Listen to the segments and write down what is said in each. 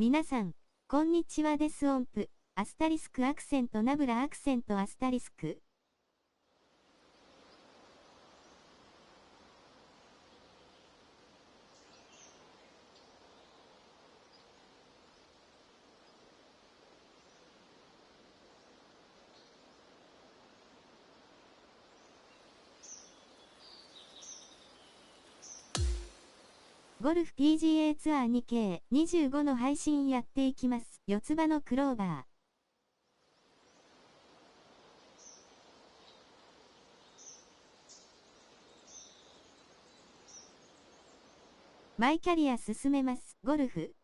皆さん、こんにちはです。音符、アスタリスクアクセントナブラアクセントアスタリスク。ゴルフ PGA ツアー 2K25 の配信やっていきます。四つ葉のクローバー。マイキャリア進めます。ゴルフ。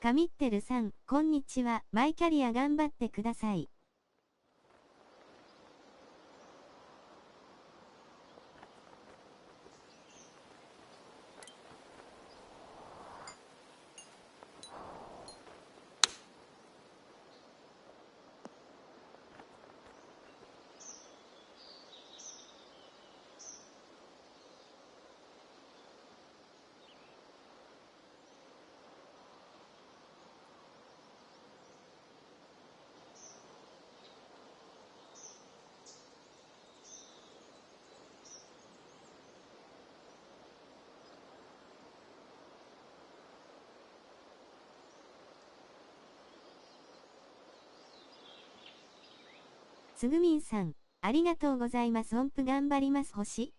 カミッテルさん、こんにちは。マイキャリア頑張ってください。つぐみんさん、ありがとうございます。音符頑張ります。星。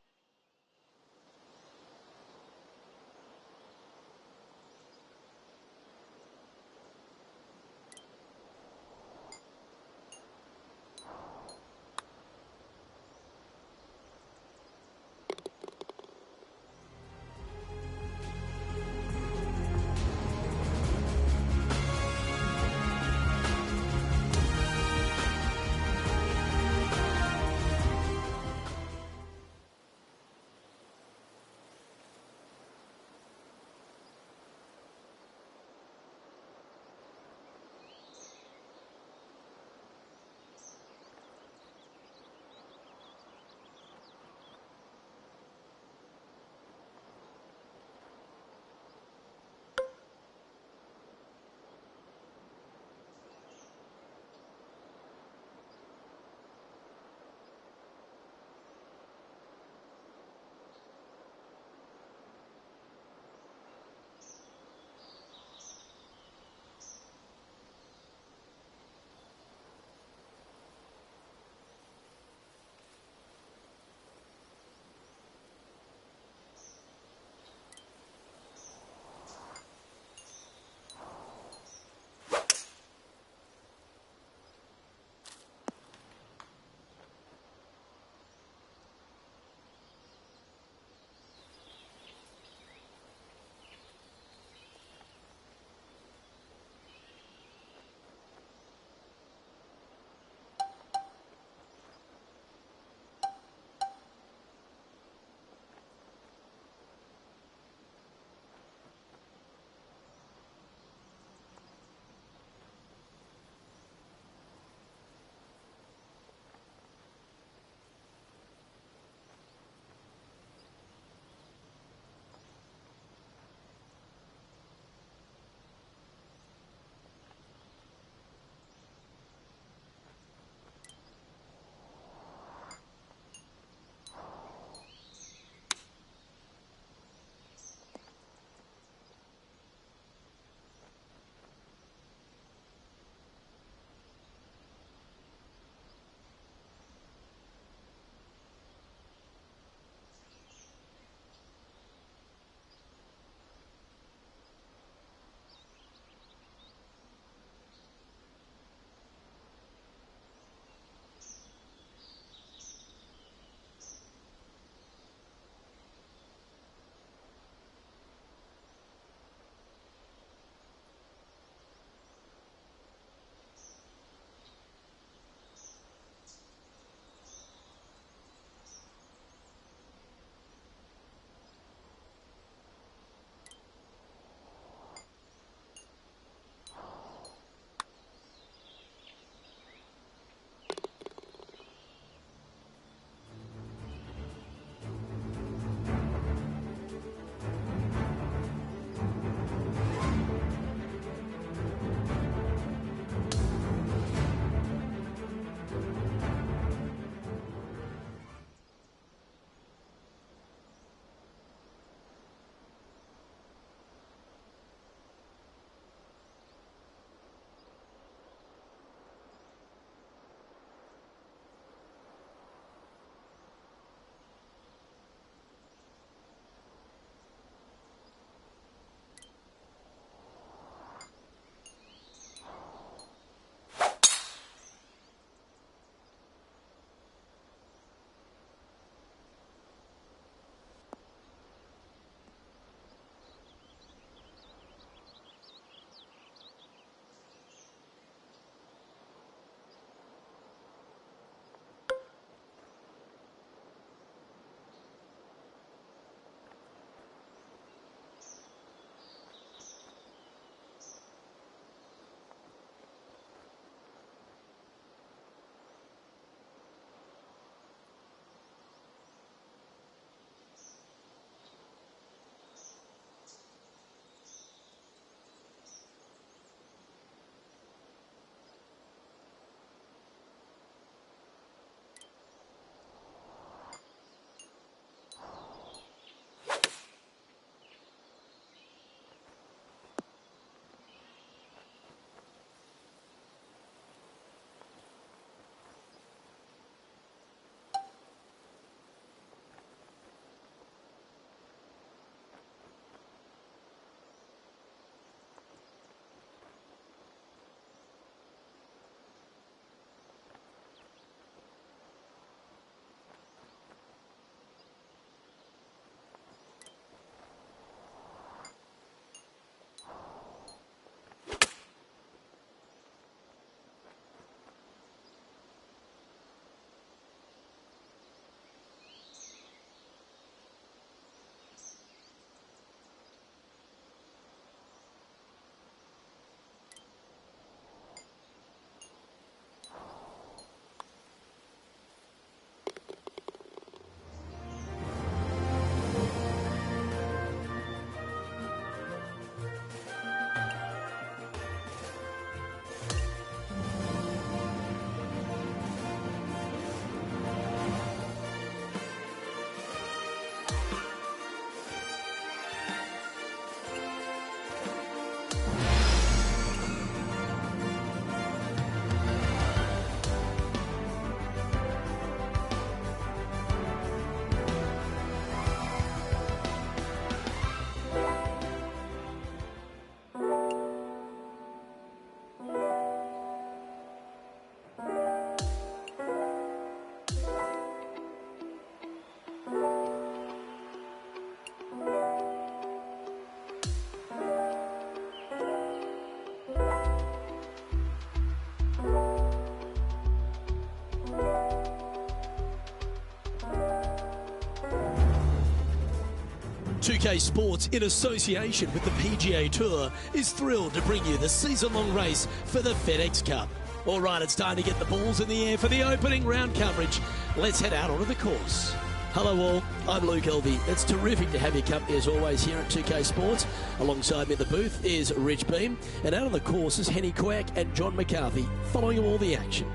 2K Sports, in association with the PGA Tour, is thrilled to bring you the season-long race for the FedEx Cup. All right, it's time to get the balls in the air for the opening round coverage. Let's head out onto the course. Hello all, I'm Luke Elvey. It's terrific to have your company as always here at 2K Sports. Alongside me at the booth is Rich Beam, and out on the course is Henny Quack and John McCarthy, following all the action.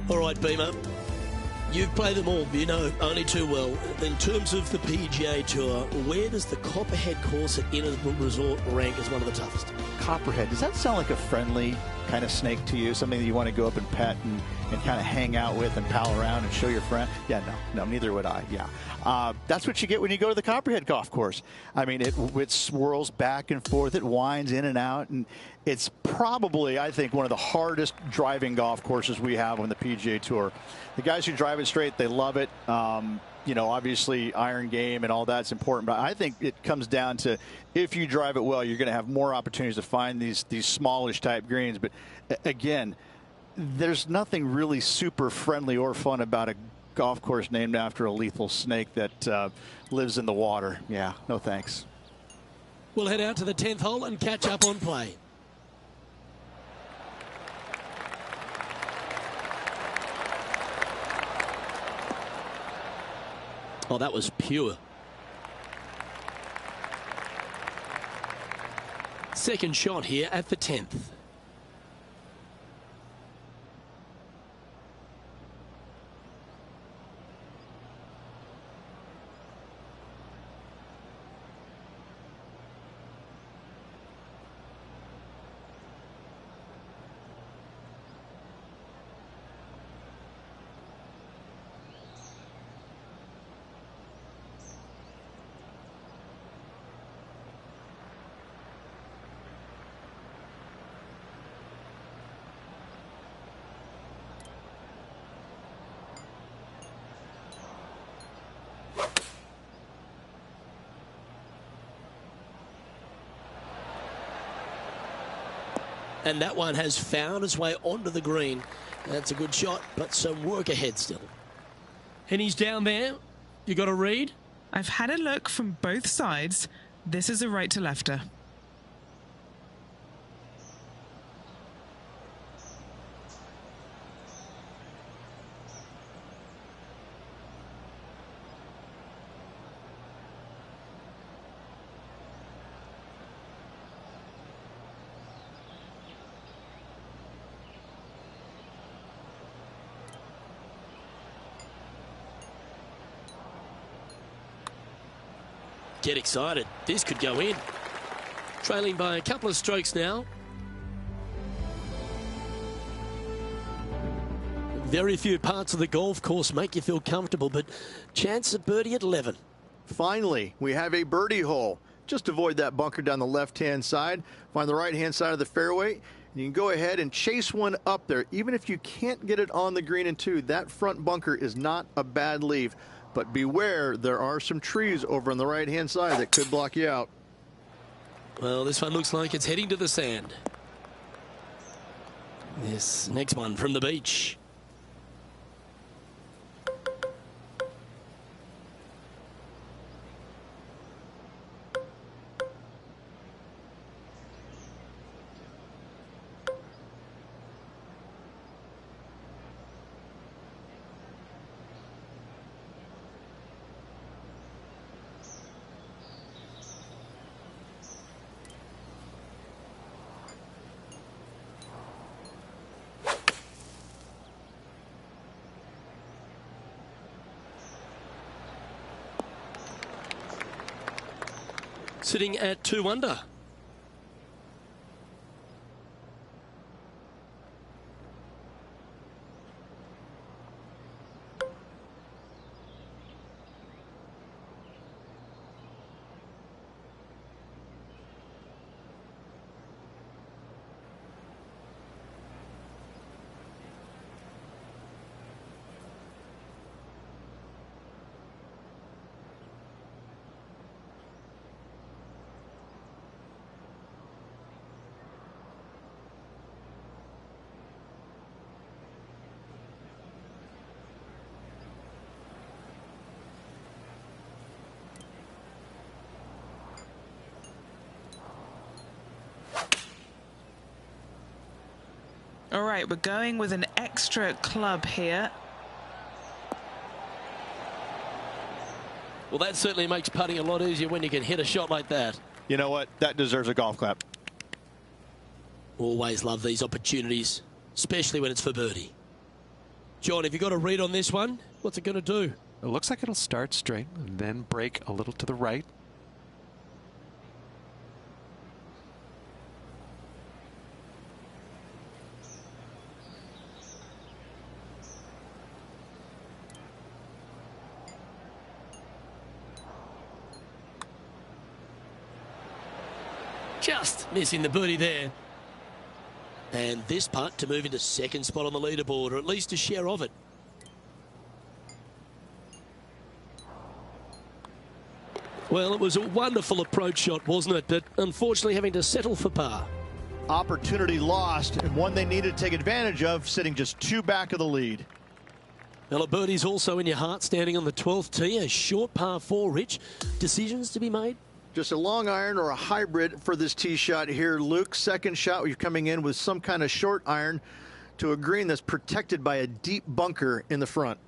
All right, Beamer, you've played them all, you know only too well. In terms of the PGA Tour, where does the Copperhead course at Innisbrook Resort rank as one of the toughest? Copperhead, does that sound like a friendly kind of snake to you? Something that you want to go up and pet and kind of hang out with and pal around and show your friend? Yeah, no, neither would I. Yeah, that's what you get when you go to the Copperhead golf course. I mean, it swirls back and forth, it winds in and out, and it's probably, I think, one of the hardest driving golf courses we have on the PGA Tour. The guys who drive it straight, they love it. You know, obviously iron game and all that's important, but I think it comes down to if you drive it well, you're going to have more opportunities to find these smallish type greens. But again, there's nothing really super friendly or fun about a golf course named after a lethal snake that lives in the water. Yeah, no thanks. We'll head out to the 10th hole and catch up on play. Oh, that was pure. Second shot here at the 10th. And that one has found its way onto the green. That's a good shot, but some work ahead still. And he's down there. You got a read? I've had a look from both sides. This is a right to lefter. Get excited. This could go in. Trailing by a couple of strokes now. Very few parts of the golf course make you feel comfortable, but chance of birdie at 11. Finally, we have a birdie hole. Just avoid that bunker down the left-hand side. Find the right-hand side of the fairway. And you can go ahead and chase one up there. Even if you can't get it on the green in two, that front bunker is not a bad leave. But beware, there are some trees over on the right-hand side that could block you out. Well, this one looks like it's heading to the sand. This next one from the beach. Sitting at 2 under. right, we're going with an extra club here. Well, that certainly makes putting a lot easier when you can hit a shot like that. You know what? That deserves a golf clap. Always love these opportunities, especially when it's for birdie. John, have you got a read on this one? What's it going to do? It looks like it'll start straight and then break a little to the right. Just missing the birdie there. And this putt to move into second spot on the leaderboard, or at least a share of it. Well, it was a wonderful approach shot, wasn't it? But unfortunately having to settle for par. Opportunity lost, and one they needed to take advantage of, sitting just 2 back of the lead. Well, a birdie's also in your heart, standing on the 12th tee. A short par 4, Rich. Decisions to be made? Just a long iron or a hybrid for this tee shot here, Luke. Second shot, you're coming in with some kind of short iron to a green that's protected by a deep bunker in the front.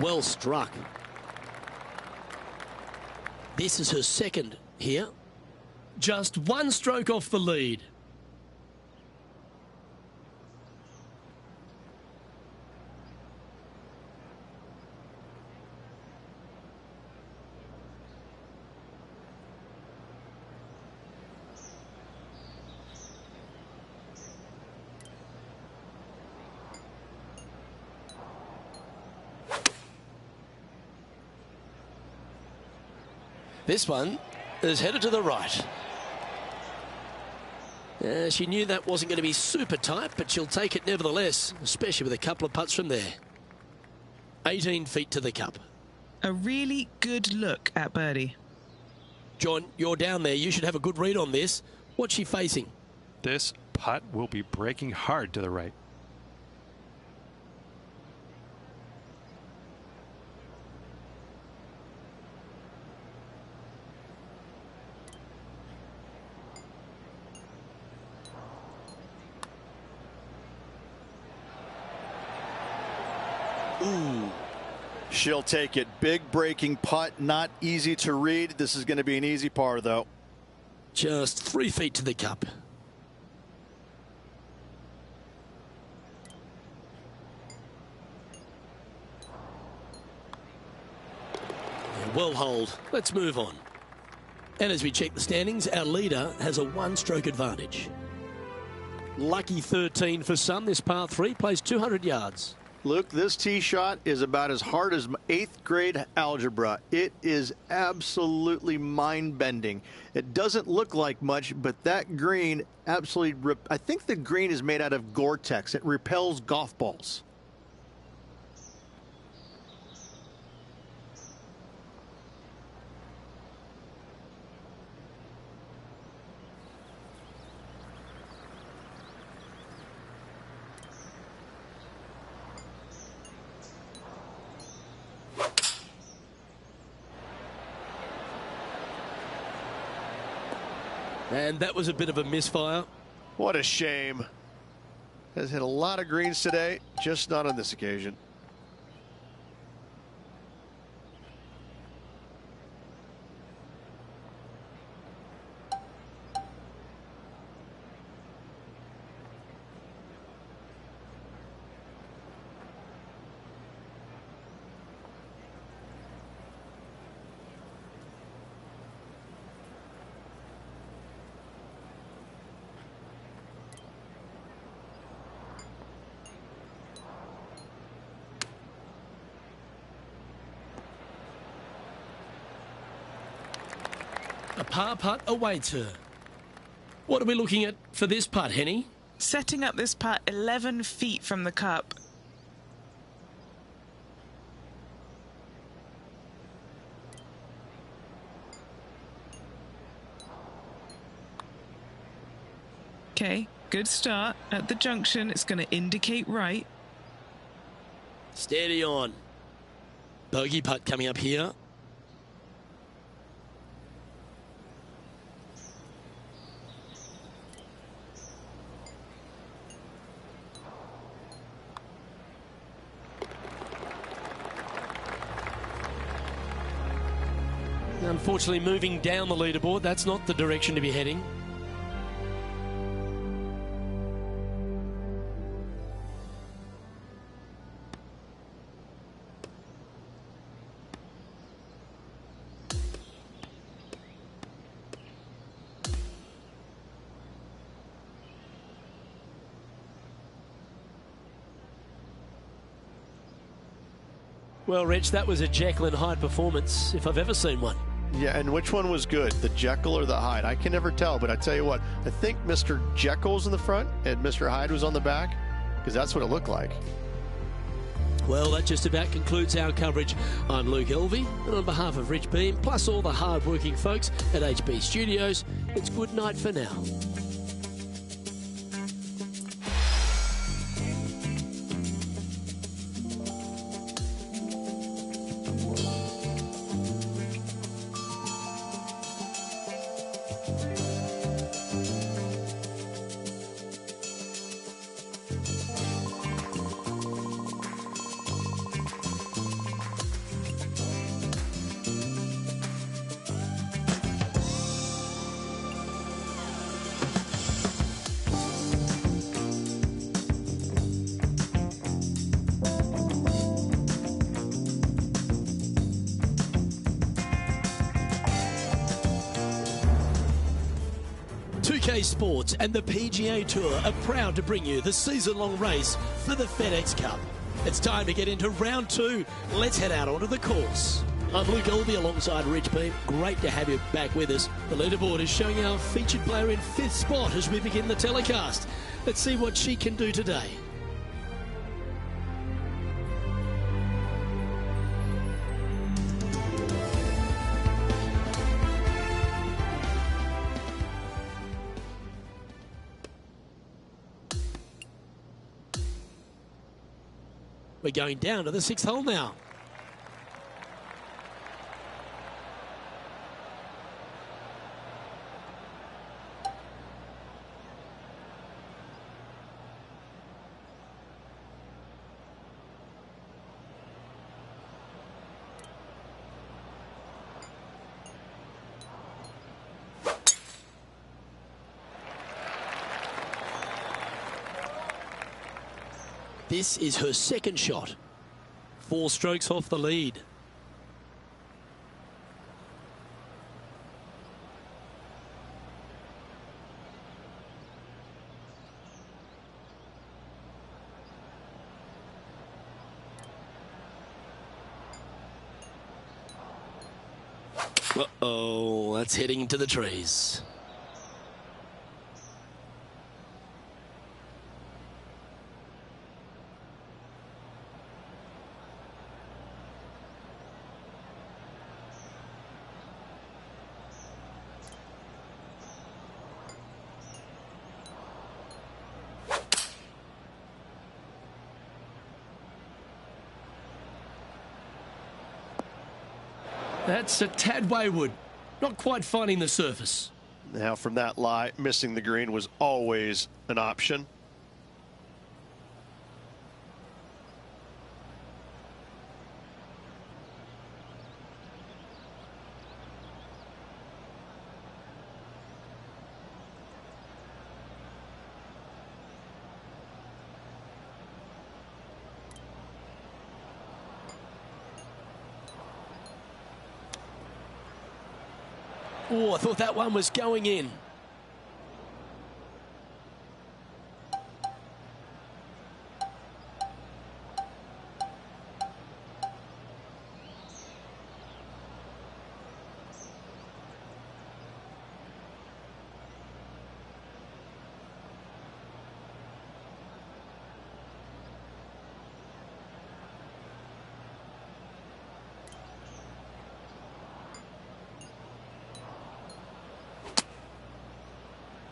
Well struck. This is her second here. Just 1 stroke off the lead. This one is headed to the right. She knew that wasn't going to be super tight, but she'll take it nevertheless, especially with a couple of putts from there. 18 feet to the cup. A really good look at birdie. John, you're down there. You should have a good read on this. What's she facing? This putt will be breaking hard to the right. Ooh. She'll take it. Big breaking putt, not easy to read. This is going to be an easy par, though. Just 3 feet to the cup. Well holed. Let's move on. And as we check the standings, our leader has a 1-stroke advantage. Lucky 13 for some. This par 3 plays 200 yards. Luke, this tee shot is about as hard as 8th grade algebra. It is absolutely mind-bending. It doesn't look like much, but that green absolutely, I think the green is made out of Gore-Tex. It repels golf balls. And that was a bit of a misfire. What a shame. Has hit a lot of greens today, just not on this occasion. A par putt awaits her. What are we looking at for this putt, Henny? Setting up this putt 11 feet from the cup. Okay, good start. At the junction, it's going to indicate right. Steady on. Bogey putt coming up here. Unfortunately, moving down the leaderboard, that's not the direction to be heading. Well, Rich, that was a Jekyll and Hyde performance, if I've ever seen one. Yeah, and which one was good, the Jekyll or the Hyde? I can never tell, but I tell you what, I think Mr. Jekyll's in the front and Mr. Hyde was on the back, because that's what it looked like. Well, that just about concludes our coverage. I'm Luke Elvey, and on behalf of Rich Beam, plus all the hard-working folks at HB Studios, it's good night for now. Sports and the PGA Tour are proud to bring you the season-long race for the FedEx Cup. It's time to get into round 2. Let's head out onto the course. I'm Luke Elvey alongside Rich Beam. Great to have you back with us. The leaderboard is showing our featured player in 5th spot as we begin the telecast. Let's see what she can do today. We're going down to the 6th hole now. This is her second shot. 4 strokes off the lead. Uh-oh, that's heading into the trees. That's a tad wayward. Not quite finding the surface. Now from that lie, missing the green was always an option. Oh, I thought that one was going in.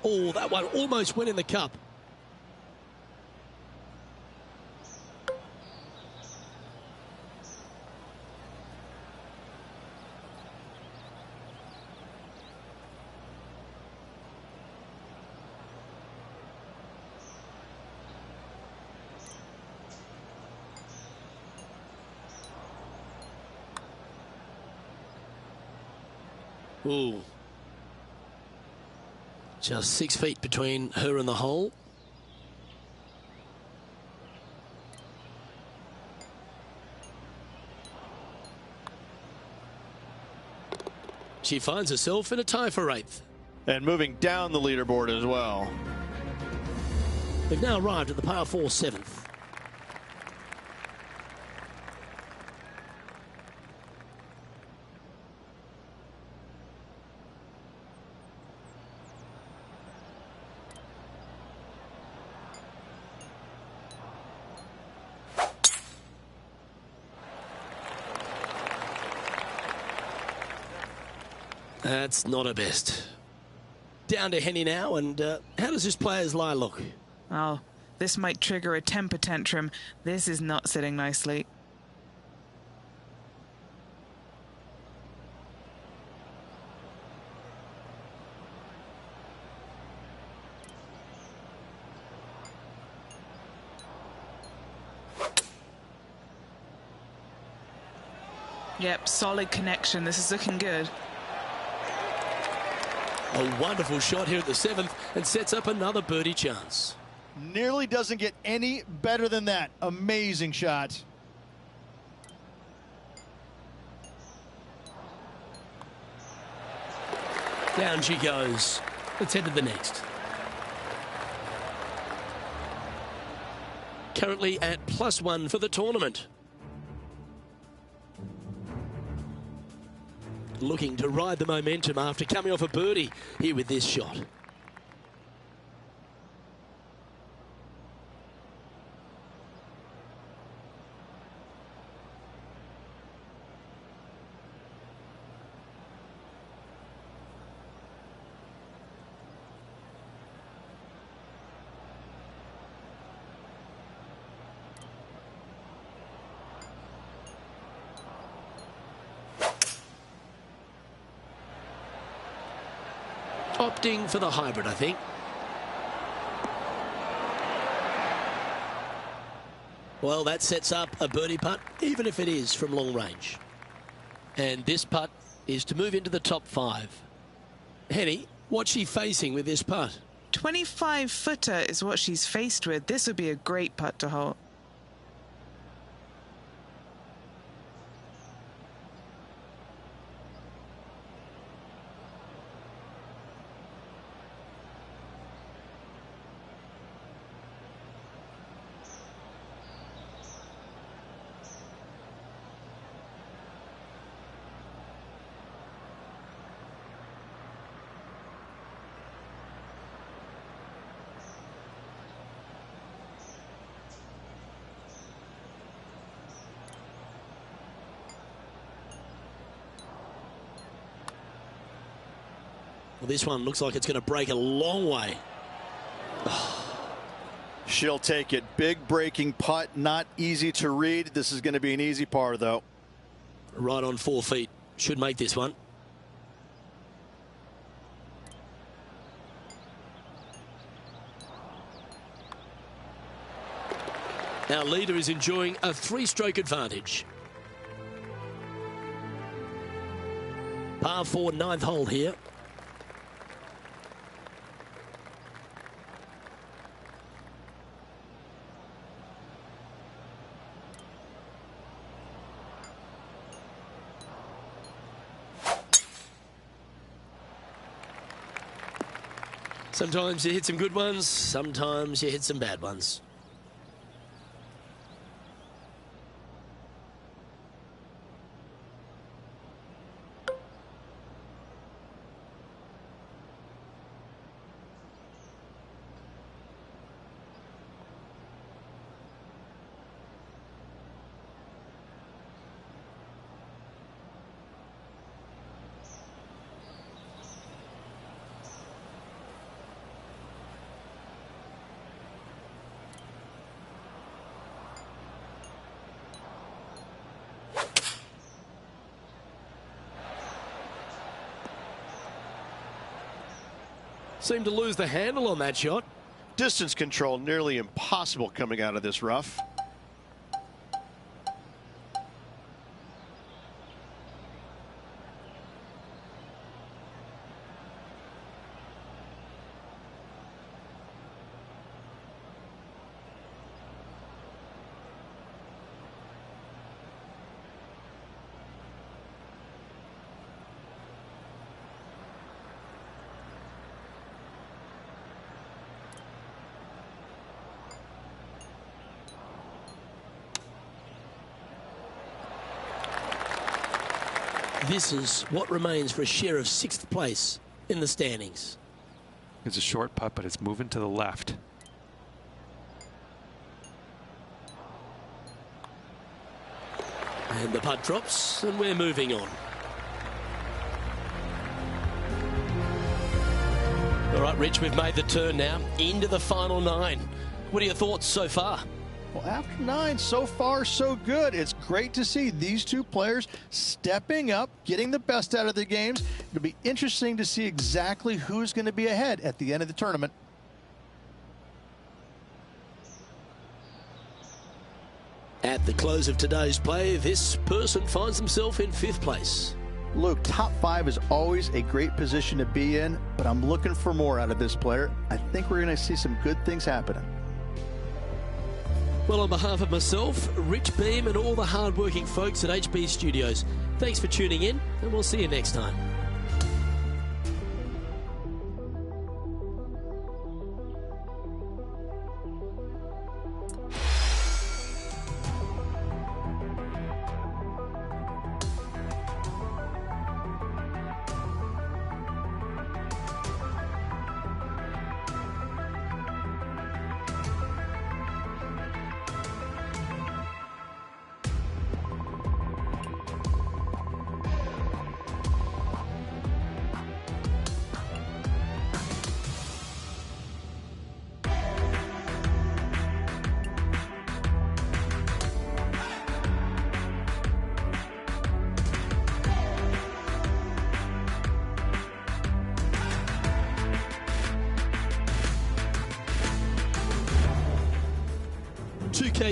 Oh, that one almost went in the cup. Ooh. Just 6 feet between her and the hole. She finds herself in a tie for 8th. And moving down the leaderboard as well. They've now arrived at the par 4 7th. That's not her best. Down to Henny now, and how does this player's lie look? Oh, this might trigger a temper tantrum. This is not sitting nicely. Yep, solid connection. This is looking good. A wonderful shot here at the 7th and sets up another birdie chance. Nearly doesn't get any better than that. Amazing shot. Down she goes. Let's head to the next. Currently at +1 for the tournament. Looking to ride the momentum after coming off a birdie here with this shot. Opting for the hybrid, I think. Well, that sets up a birdie putt, even if it is from long range. And this putt is to move into the top 5. Henny, what's she facing with this putt? 25-footer is what she's faced with. This would be a great putt to hole. Well, this one looks like it's going to break a long way. She'll take it. Big breaking putt, not easy to read. This is going to be an easy par, though. Right on 4 feet. Should make this one. Our leader is enjoying a 3-stroke advantage. Par 4, 9th hole here. Sometimes you hit some good ones, sometimes you hit some bad ones. Seemed to lose the handle on that shot. Distance control nearly impossible coming out of this rough. This is what remains for a share of 6th place in the standings. It's a short putt, but it's moving to the left. And the putt drops, and we're moving on. All right, Rich, we've made the turn now into the final 9. What are your thoughts so far? Well, after 9, so far, so good. It's great to see these two players stepping up, getting the best out of the games. It'll be interesting to see exactly who's going to be ahead at the end of the tournament. At the close of today's play, this person finds himself in 5th place. Luke, top 5 is always a great position to be in, but I'm looking for more out of this player. I think we're going to see some good things happening. Well, on behalf of myself, Rich Beam, and all the hard-working folks at HB Studios, thanks for tuning in, and we'll see you next time.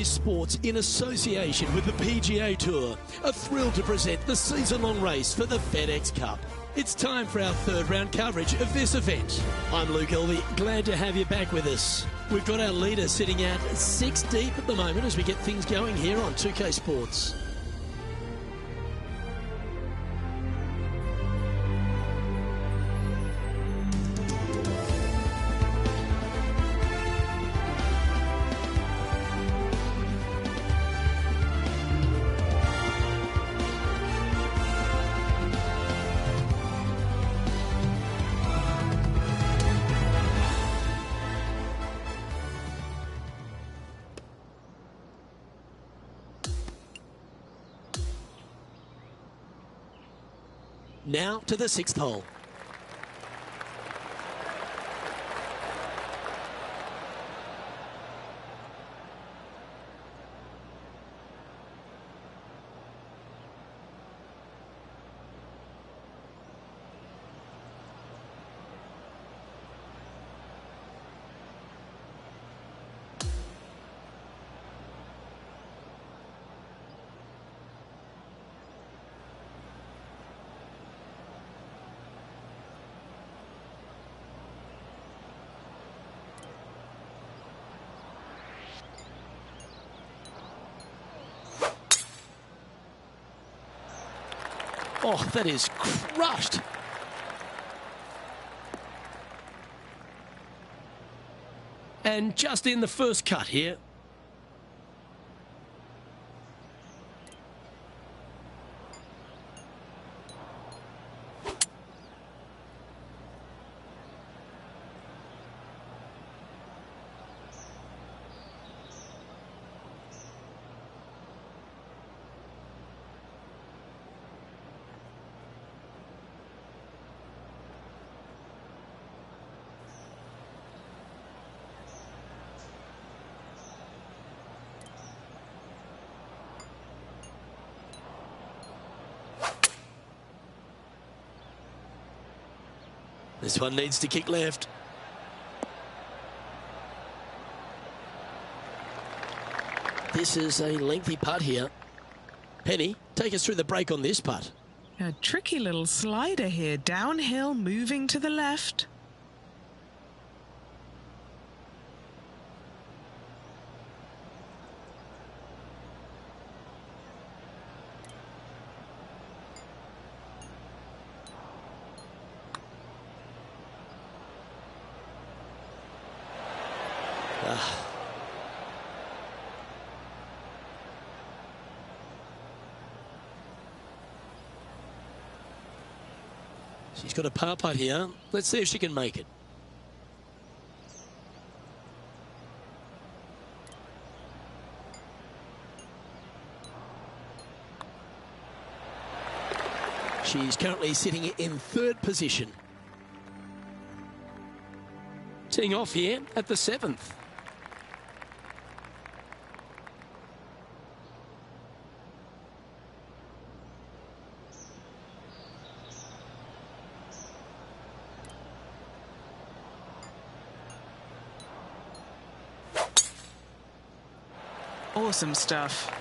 Sports, in association with the PGA Tour, are thrilled to present the season-long race for the FedEx Cup. It's time for our 3rd round coverage of this event. I'm Luke Elvey, glad to have you back with us. We've got our leader sitting at 6 deep at the moment as we get things going here on 2K Sports. Now to the 6th hole. Oh, that is crushed. And just in the first cut here. This one needs to kick left. This is a lengthy putt here. Penny, take us through the break on this putt. A tricky little slider here, downhill, moving to the left. She's got a par putt here. Let's see if she can make it. She's currently sitting in third position. Teeing off here at the 7th. Awesome stuff.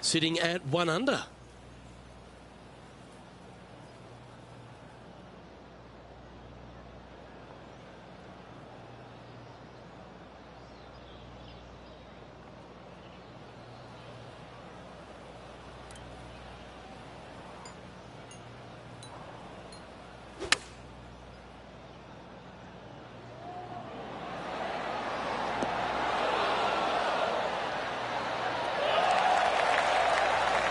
Sitting at 1 under.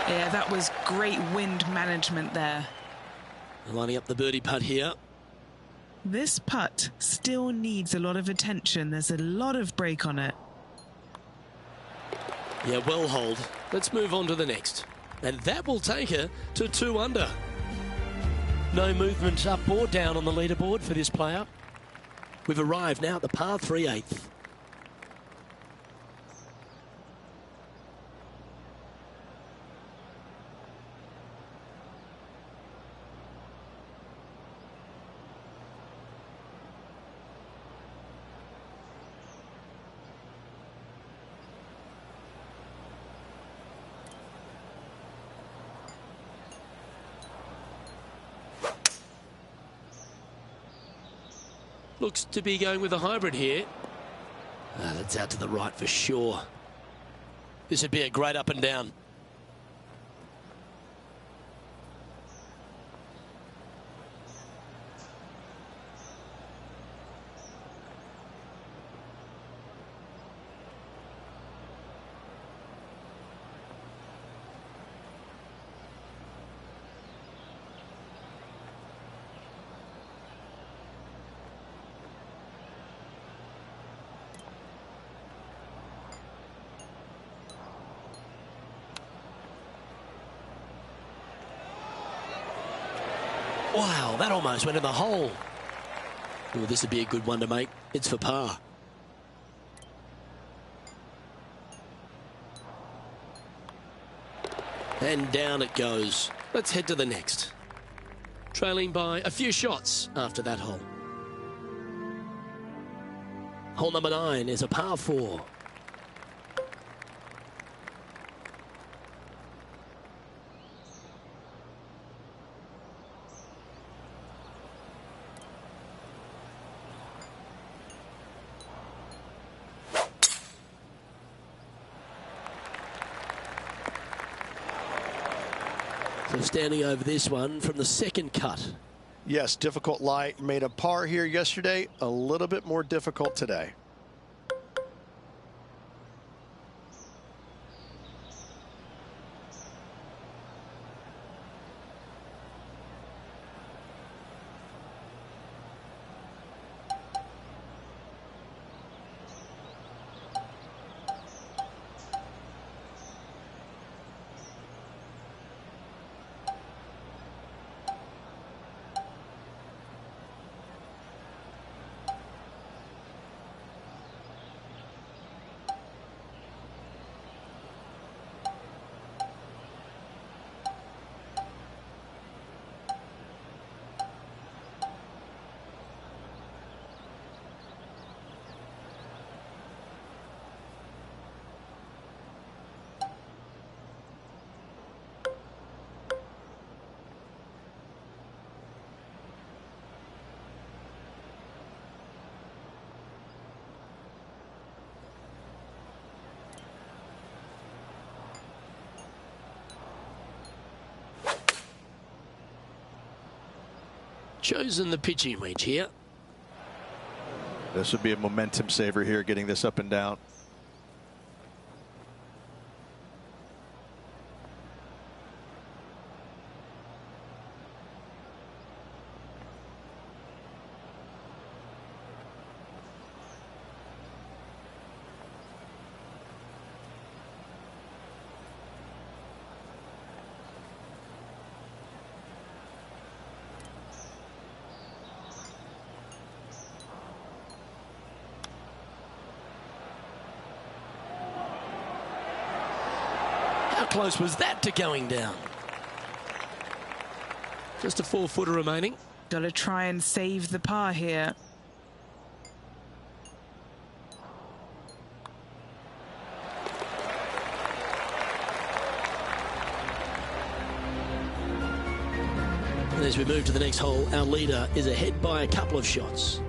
Yeah, that was great wind management there. Lining up the birdie putt here. This putt still needs a lot of attention. There's a lot of break on it. Yeah, well hold. Let's move on to the next. And that will take her to 2 under. No movement up or down on the leaderboard for this player. We've arrived now at the par 3/8. Looks to be going with a hybrid here. That's out to the right for sure. This would be a great up and down. Wow, that almost went in the hole. Oh, this would be a good one to make. It's for par. And down it goes. Let's head to the next. Trailing by a few shots after that hole. Hole number 9 is a par 4. So standing over this one from the second cut. Yes, difficult lie. Made a par here yesterday. A little bit more difficult today. chosen the pitching wedge here. This would be a momentum saver here, getting this up and down. How close was that to going down? Just a 4-footer remaining. Got to try and save the par here. And as we move to the next hole, our leader is ahead by a couple of shots.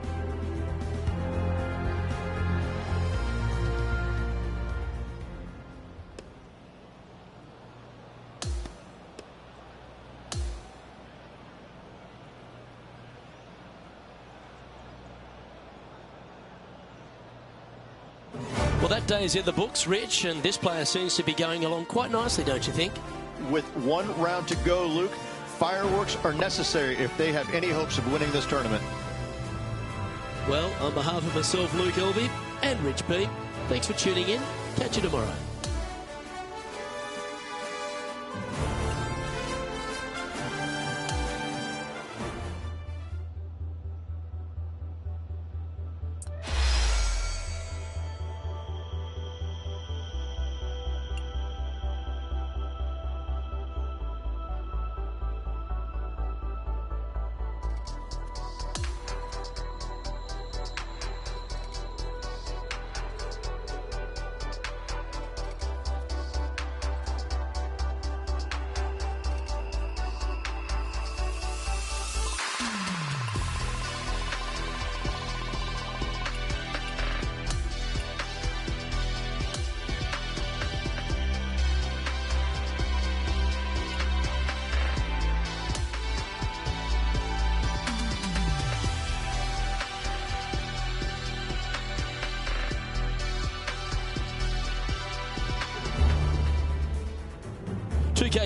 Well, that day is in the books, Rich, and this player seems to be going along quite nicely, don't you think? With one round to go, Luke, fireworks are necessary if they have any hopes of winning this tournament. Well, on behalf of myself, Luke Elvey, and Rich B, thanks for tuning in. Catch you tomorrow.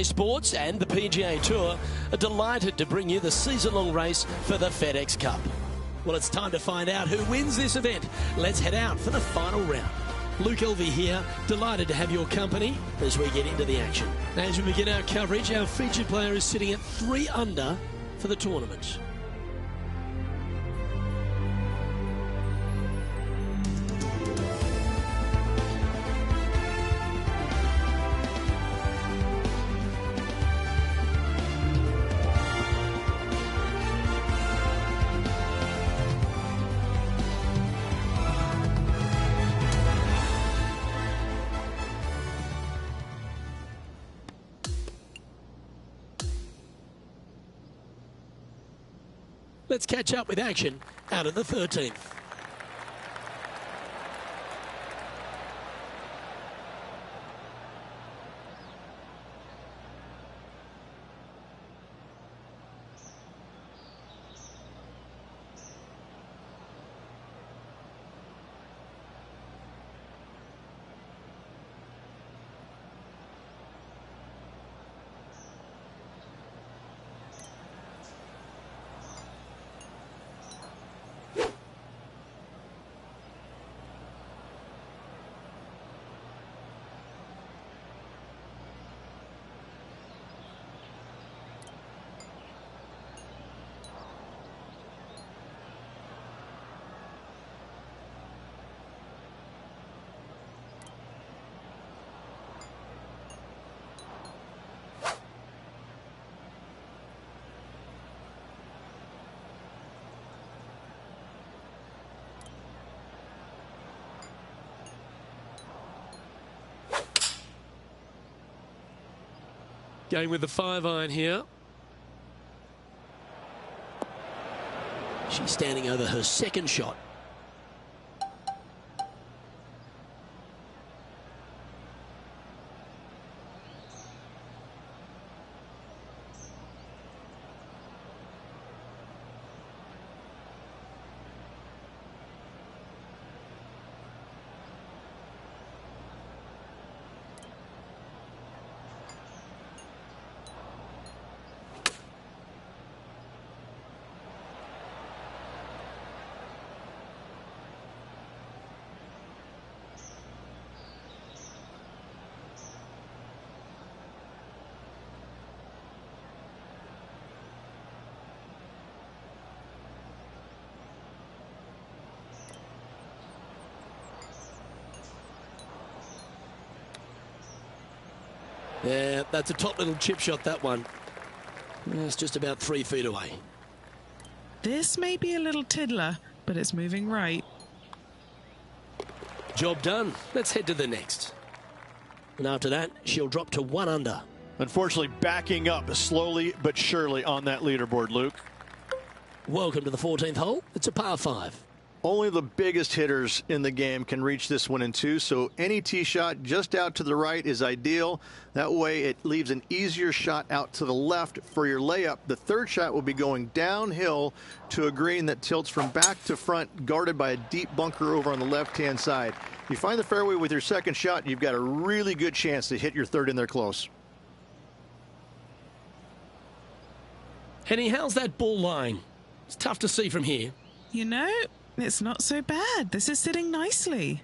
Sports and the PGA Tour are delighted to bring you the season-long race for the FedEx Cup. Well, it's time to find out who wins this event. Let's head out for the final round. Luke Elvey here, delighted to have your company as we get into the action. As we begin our coverage, our featured player is sitting at 3 under for the tournament. Let's catch up with action out of the 13th. Going with the 5-iron here. She's standing over her second shot. Yeah, that's a top little chip shot, that one. It's just about 3 feet away. This may be a little tiddler, but it's moving right. Job done. Let's head to the next. And after that, she'll drop to 1 under. Unfortunately, backing up slowly but surely on that leaderboard, Luke. Welcome to the 14th hole. It's a par 5. Only the biggest hitters in the game can reach this one in 2, so any tee shot just out to the right is ideal. That way it leaves an easier shot out to the left for your layup. The third shot will be going downhill to a green that tilts from back to front, guarded by a deep bunker over on the left-hand side. You find the fairway with your second shot, you've got a really good chance to hit your third in there close. Henny, how's that ball lying? It's tough to see from here. You know, it's not so bad. This is sitting nicely.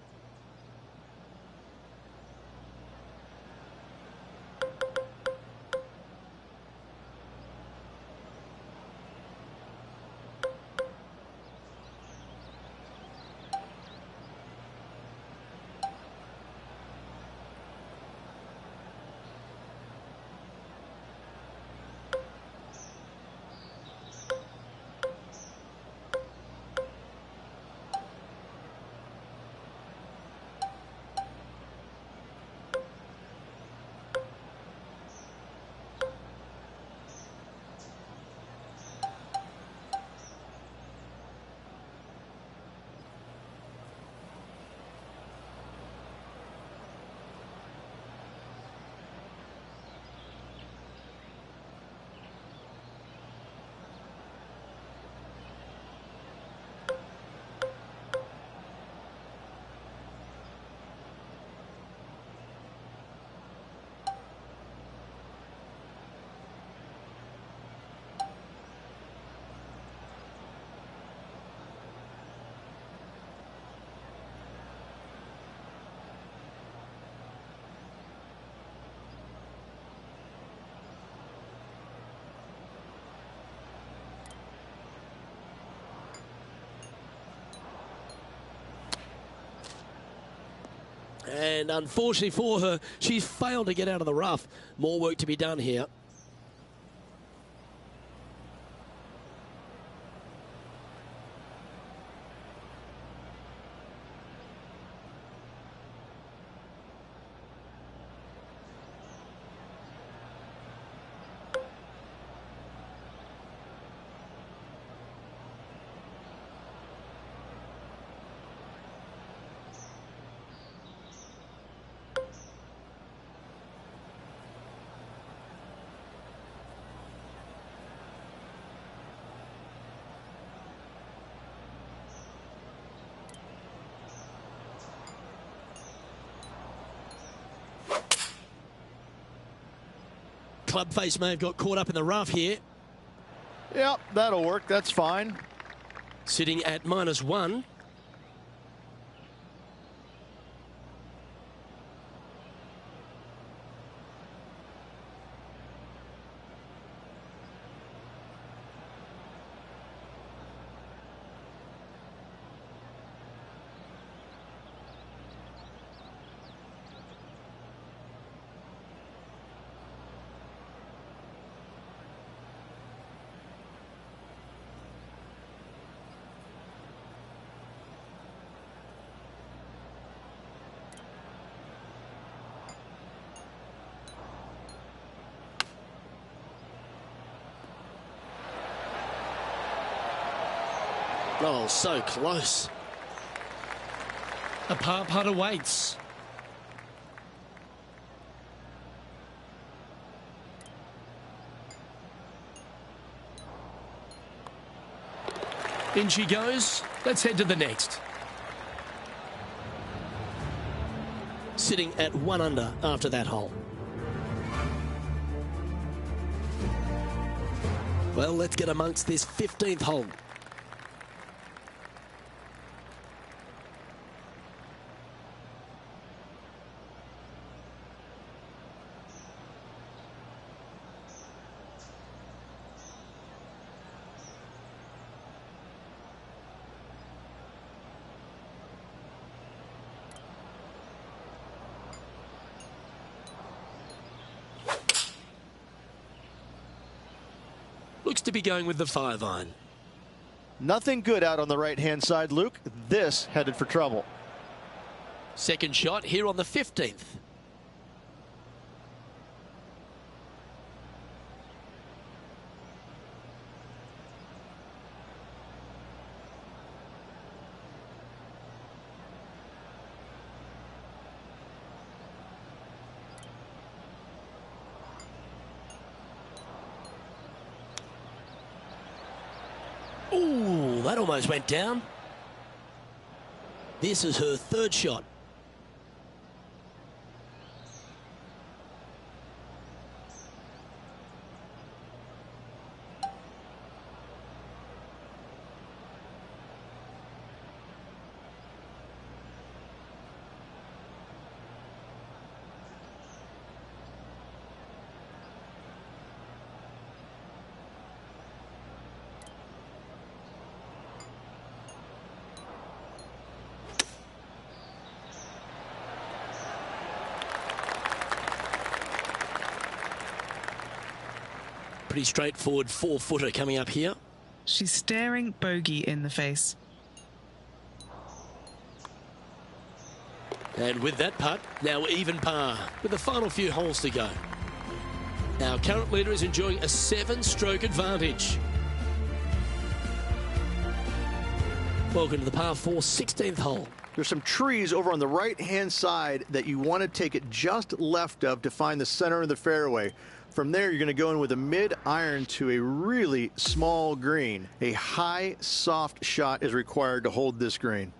And unfortunately for her, she's failed to get out of the rough. More work to be done here. Club face may have got caught up in the rough here. Yep, that'll work. That's fine. Sitting at -1. Oh, so close. A par putt awaits. In she goes. Let's head to the next. Sitting at 1 under after that hole. Well, let's get amongst this 15th hole. looks to be going with the 5-iron. Nothing good out on the right-hand side, Luke. This headed for trouble. Second shot here on the 15th. Ooh, that almost went down. This is her third shot. Pretty straightforward 4-footer coming up here. She's staring bogey in the face. And with that putt, now even par with the final few holes to go. Our current leader is enjoying a 7-stroke advantage. Welcome to the par 4 16th hole. There's some trees over on the right-hand side that you want to take it just left of to find the center of the fairway. From there, you're going to go in with a mid-iron to a really small green. A high, soft shot is required to hold this green.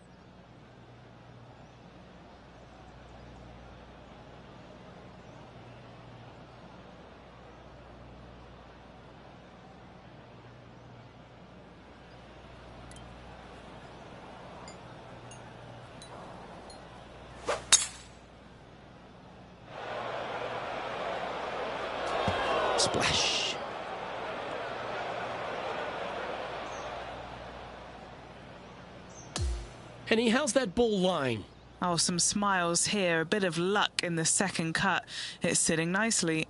Splash. Henny, how's that ball lying? Oh, some smiles here. A bit of luck in the second cut. It's sitting nicely.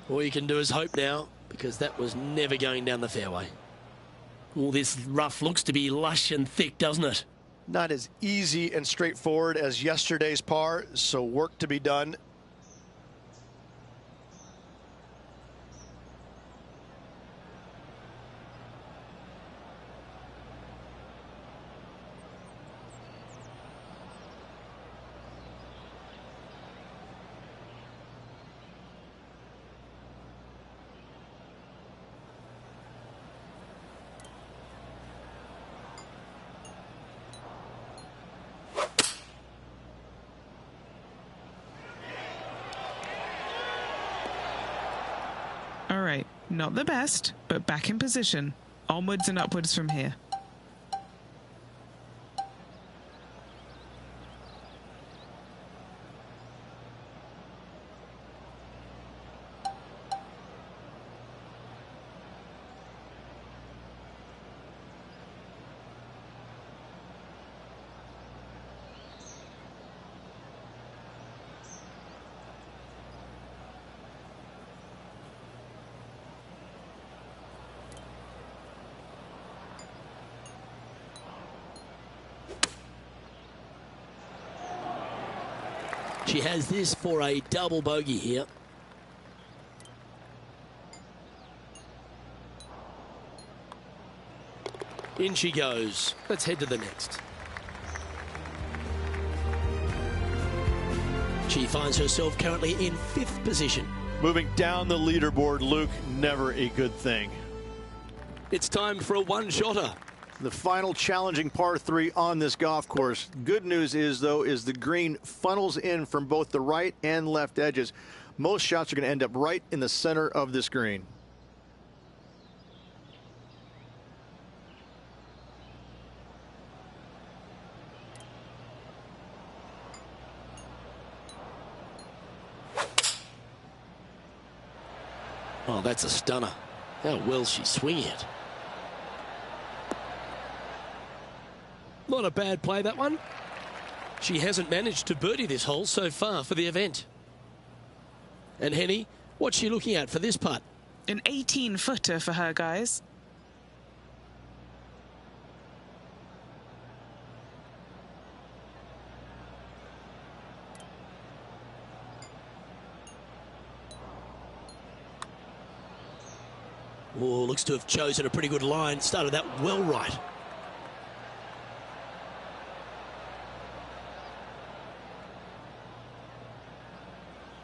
All you can do is hope now, because that was never going down the fairway. All this rough looks to be lush and thick, doesn't it? Not as easy and straightforward as yesterday's par, so work to be done. All right, not the best, but back in position. Onwards and upwards from here. She has this for a double bogey here. In she goes. Let's head to the next. She finds herself currently in 5th position. Moving down the leaderboard, Luke, never a good thing. It's time for a one-shotter. The final challenging par 3 on this golf course. Good news is, though, is the green funnels in from both the right and left edges. Most shots are going to end up right in the center of this green. Oh, that's a stunner. How well she's swinging it. Not a bad play, that one. She hasn't managed to birdie this hole so far for the event. And Henny, what's she looking at for this putt? An 18-footer for her, guys. Oh, looks to have chosen a pretty good line. Started that well right.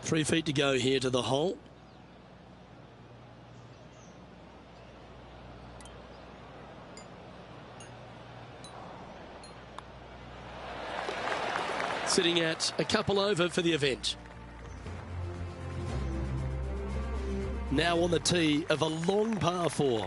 Three feet to go here to the hole. Sitting at a couple over for the event. Now on the tee of a long par 4.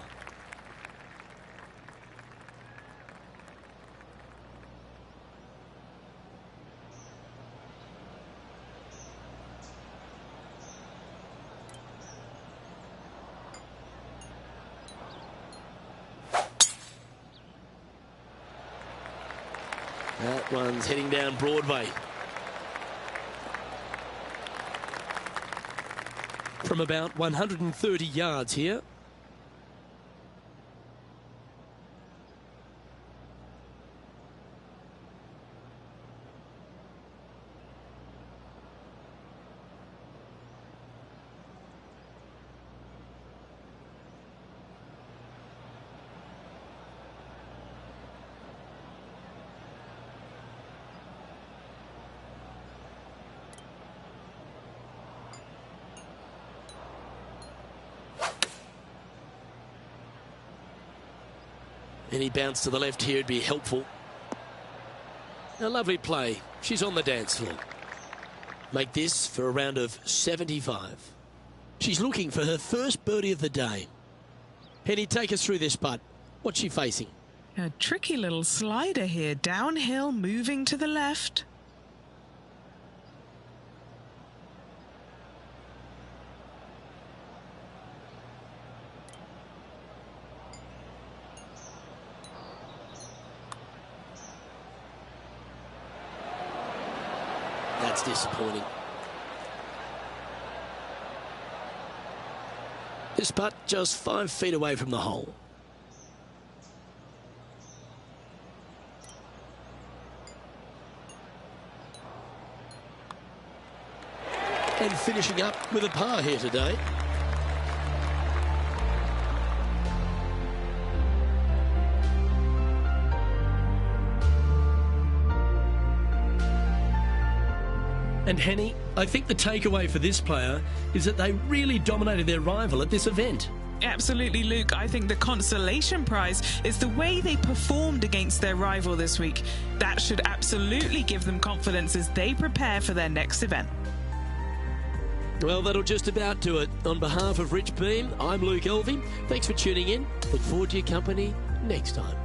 That one's heading down Broadway. From about 130 yards here. Any bounce to the left here would be helpful. A lovely play. She's on the dance floor. Make this for a round of 75. She's looking for her first birdie of the day. Henny, take us through this putt. What's she facing? A tricky little slider here. Downhill, moving to the left. That's disappointing. This putt just 5 feet away from the hole. And finishing up with a par here today. And Henny, I think the takeaway for this player is that they really dominated their rival at this event. Absolutely, Luke. I think the consolation prize is the way they performed against their rival this week. That should absolutely give them confidence as they prepare for their next event. Well, that'll just about do it. On behalf of Rich Beam, I'm Luke Elvey. Thanks for tuning in. Look forward to your company next time.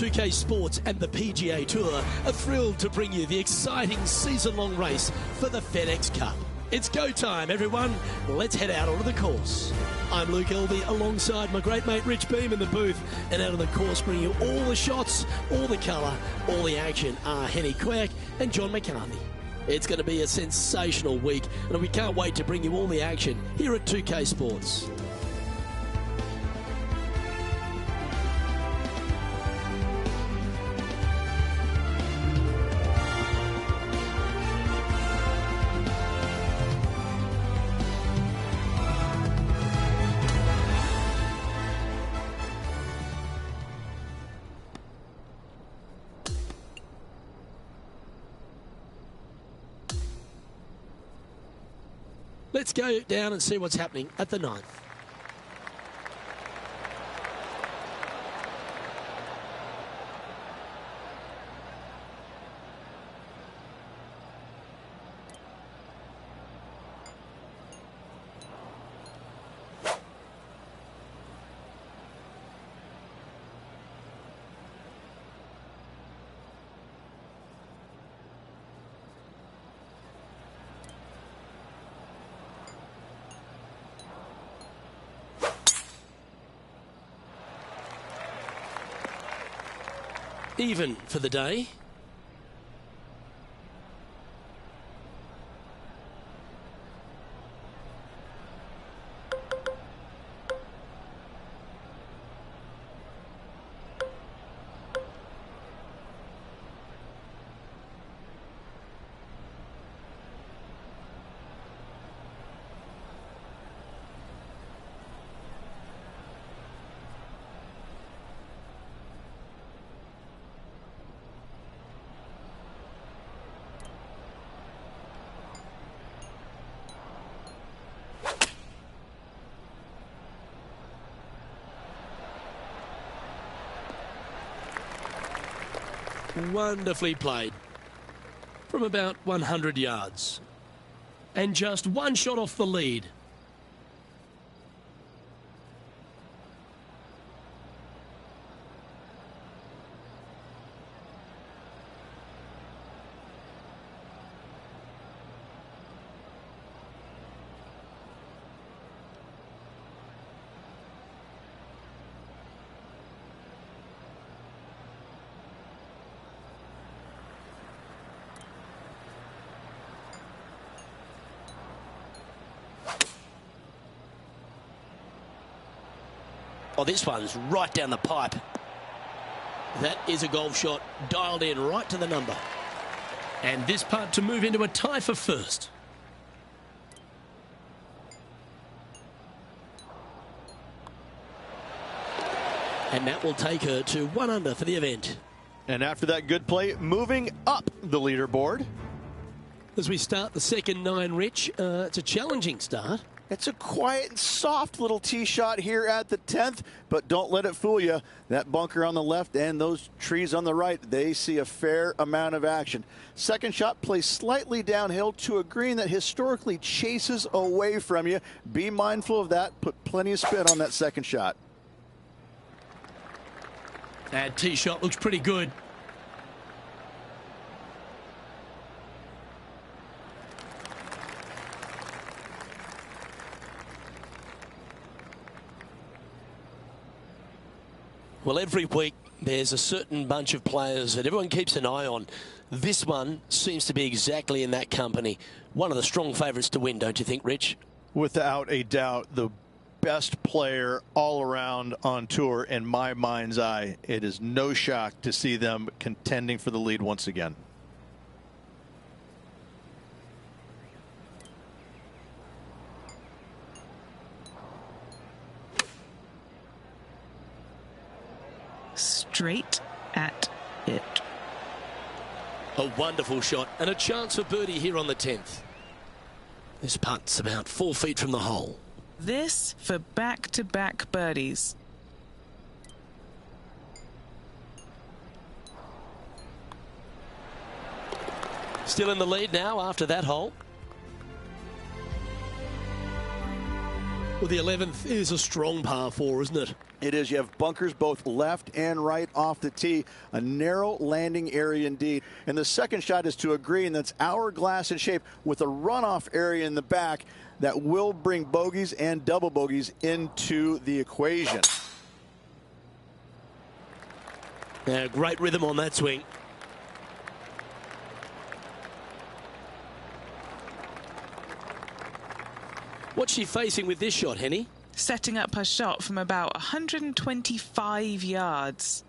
2K Sports and the PGA Tour are thrilled to bring you the exciting season-long race for the FedEx Cup. It's go time, everyone. Let's head out onto the course. I'm Luke Elvey alongside my great mate Rich Beam in the booth, and out on the course bringing you all the shots, all the colour, all the action are Henny Quirk and John McCarthy. It's going to be a sensational week, and we can't wait to bring you all the action here at 2K Sports. Let's go down and see what's happening at the 9th. Even for the day. Wonderfully played from about 100 yards, and just one shot off the lead. Oh, this one's right down the pipe. That is a golf shot dialed in right to the number. And this putt to move into a tie for first. And that will take her to 1 under for the event. And after that good play, moving up the leaderboard. As we start the second 9, Rich, it's a challenging start. It's a quiet and soft little tee shot here at the 10th, but don't let it fool you. That bunker on the left and those trees on the right, they see a fair amount of action. Second shot plays slightly downhill to a green that historically chases away from you. Be mindful of that. Put plenty of spin on that second shot. That tee shot looks pretty good. Well, every week there's a certain bunch of players that everyone keeps an eye on. This one seems to be exactly in that company. One of the strong favourites to win, don't you think, Rich? Without a doubt, the best player all around on tour in my mind's eye. It is no shock to see them contending for the lead once again. Straight at it. A wonderful shot and a chance for birdie here on the 10th. This putt's about 4 feet from the hole. This for back-to-back birdies. Still in the lead now after that hole. Well, the 11th is a strong par 4, isn't it? It is. You have bunkers both left and right off the tee. A narrow landing area indeed. And the second shot is to a green that's hourglass in shape with a runoff area in the back that will bring bogeys and double bogeys into the equation. Yeah, great rhythm on that swing. What's she facing with this shot, Henny? Setting up her shot from about 125 yards.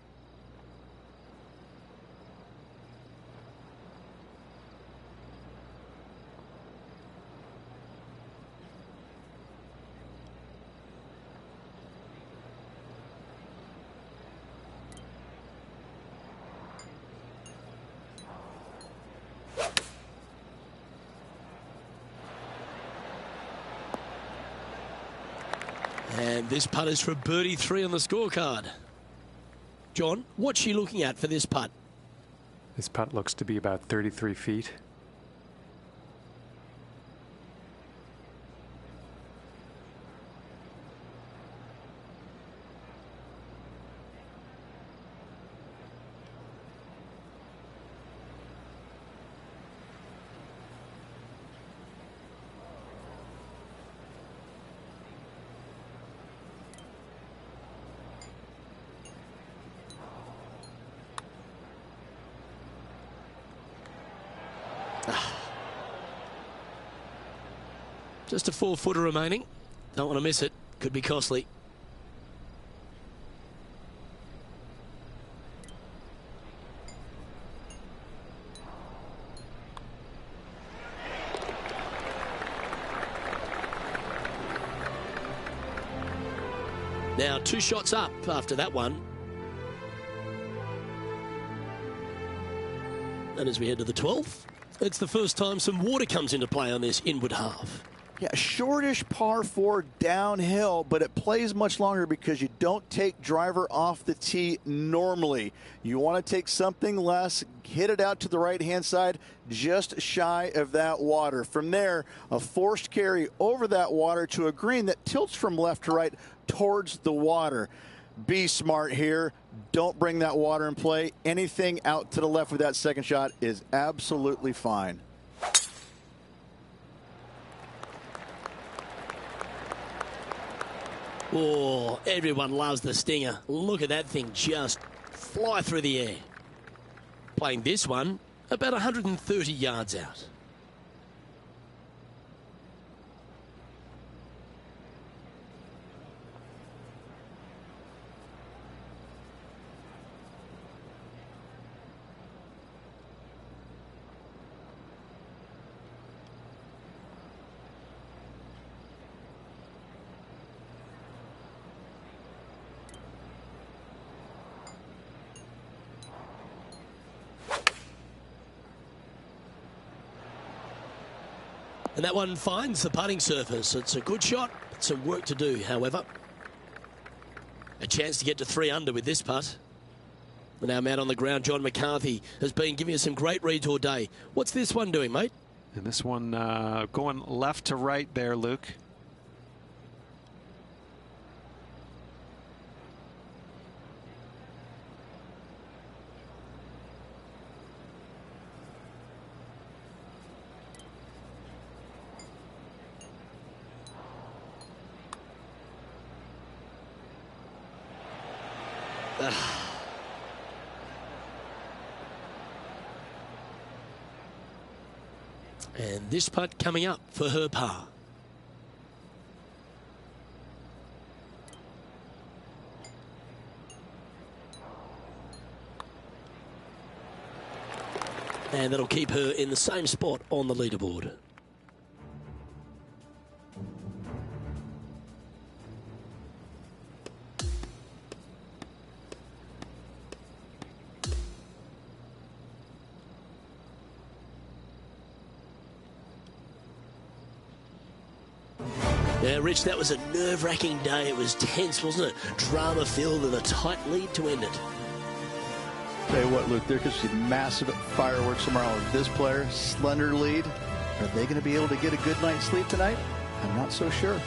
And this putt is for birdie 3 on the scorecard. John, what's she looking at for this putt? This putt looks to be about 33 feet. Just a 4-footer remaining. Don't want to miss it. Could be costly. Now 2 shots up after that one. And as we head to the 12th, it's the first time some water comes into play on this inward half. Yeah, shortish par 4 downhill, but it plays much longer because you don't take driver off the tee normally. You want to take something less, hit it out to the right-hand side, just shy of that water. From there, a forced carry over that water to a green that tilts from left to right towards the water. Be smart here. Don't bring that water in play. Anything out to the left with that second shot is absolutely fine. Oh, everyone loves the stinger. Look at that thing just fly through the air. Playing this one about 130 yards out. And that one finds the putting surface. It's a good shot, but some work to do, however. A chance to get to 3 under with this putt. And our man on the ground, John McCarthy, has been giving us some great reads all day. What's this one doing, mate? And this one going left to right there, Luke. And this putt coming up for her par. And that'll keep her in the same spot on the leaderboard. Yeah, Rich, that was a nerve-wracking day. It was tense, wasn't it? Drama-filled and a tight lead to end it. Tell you what, Luke, there could be massive fireworks tomorrow with this player, slender lead. Are they going to be able to get a good night's sleep tonight? I'm not so sure.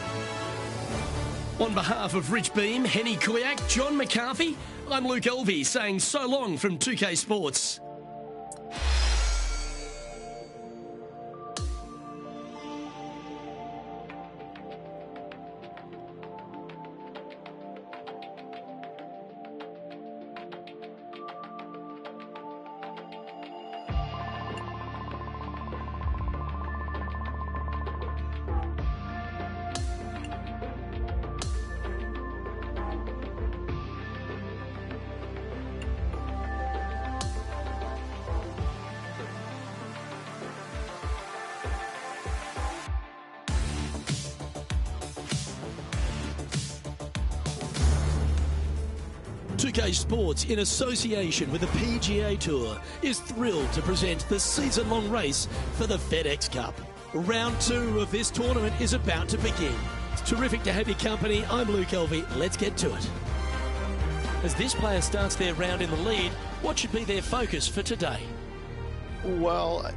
On behalf of Rich Beam, Henny Kuyak, John McCarthy, I'm Luke Elvey saying so long from 2K Sports. UK Sports, in association with the PGA Tour, is thrilled to present the season-long race for the FedEx Cup. Round 2 of this tournament is about to begin. It's terrific to have your company. I'm Luke Elvey. Let's get to it. As this player starts their round in the lead, what should be their focus for today? Well,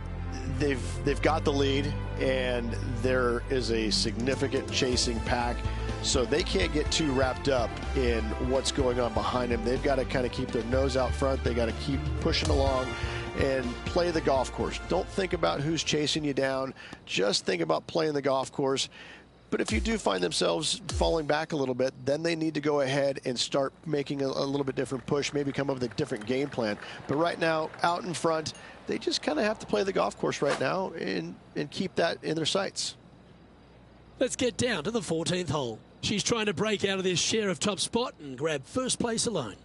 they've got the lead, and there is a significant chasing pack, so they can't get too wrapped up in what's going on behind them. They've got to kind of keep their nose out front. They got to keep pushing along and play the golf course. Don't think about who's chasing you down. Just think about playing the golf course. But if you do find themselves falling back a little bit, then they need to go ahead and start making a little bit different push, maybe come up with a different game plan. But right now, out in front, they just kind of have to play the golf course right now and keep that in their sights. Let's get down to the 14th hole. She's trying to break out of this share of top spot and grab first place alone.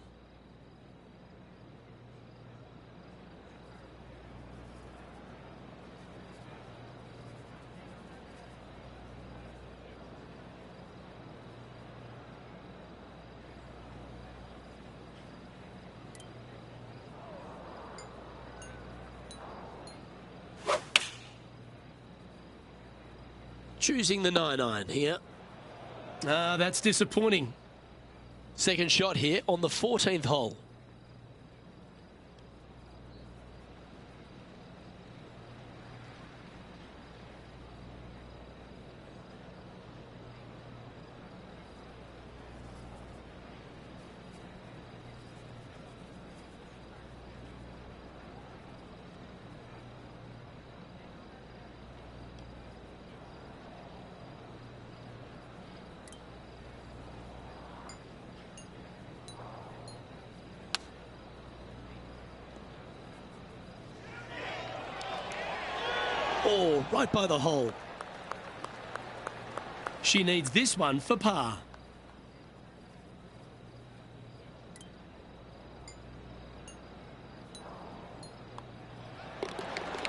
Choosing the 9-iron here. That's disappointing. Second shot here on the 14th hole. Oh, right by the hole. She needs this one for par.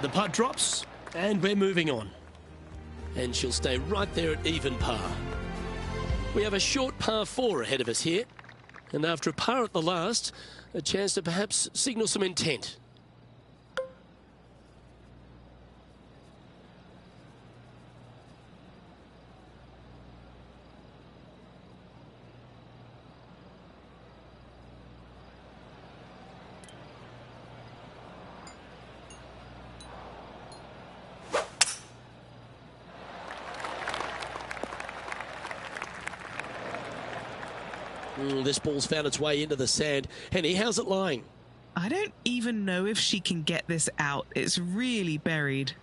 The putt drops, and we're moving on. And she'll stay right there at even par. We have a short par 4 ahead of us here. And after a par at the last, a chance to perhaps signal some intent. This ball's found its way into the sand. Henny, how's it lying? I don't even know if she can get this out. It's really buried.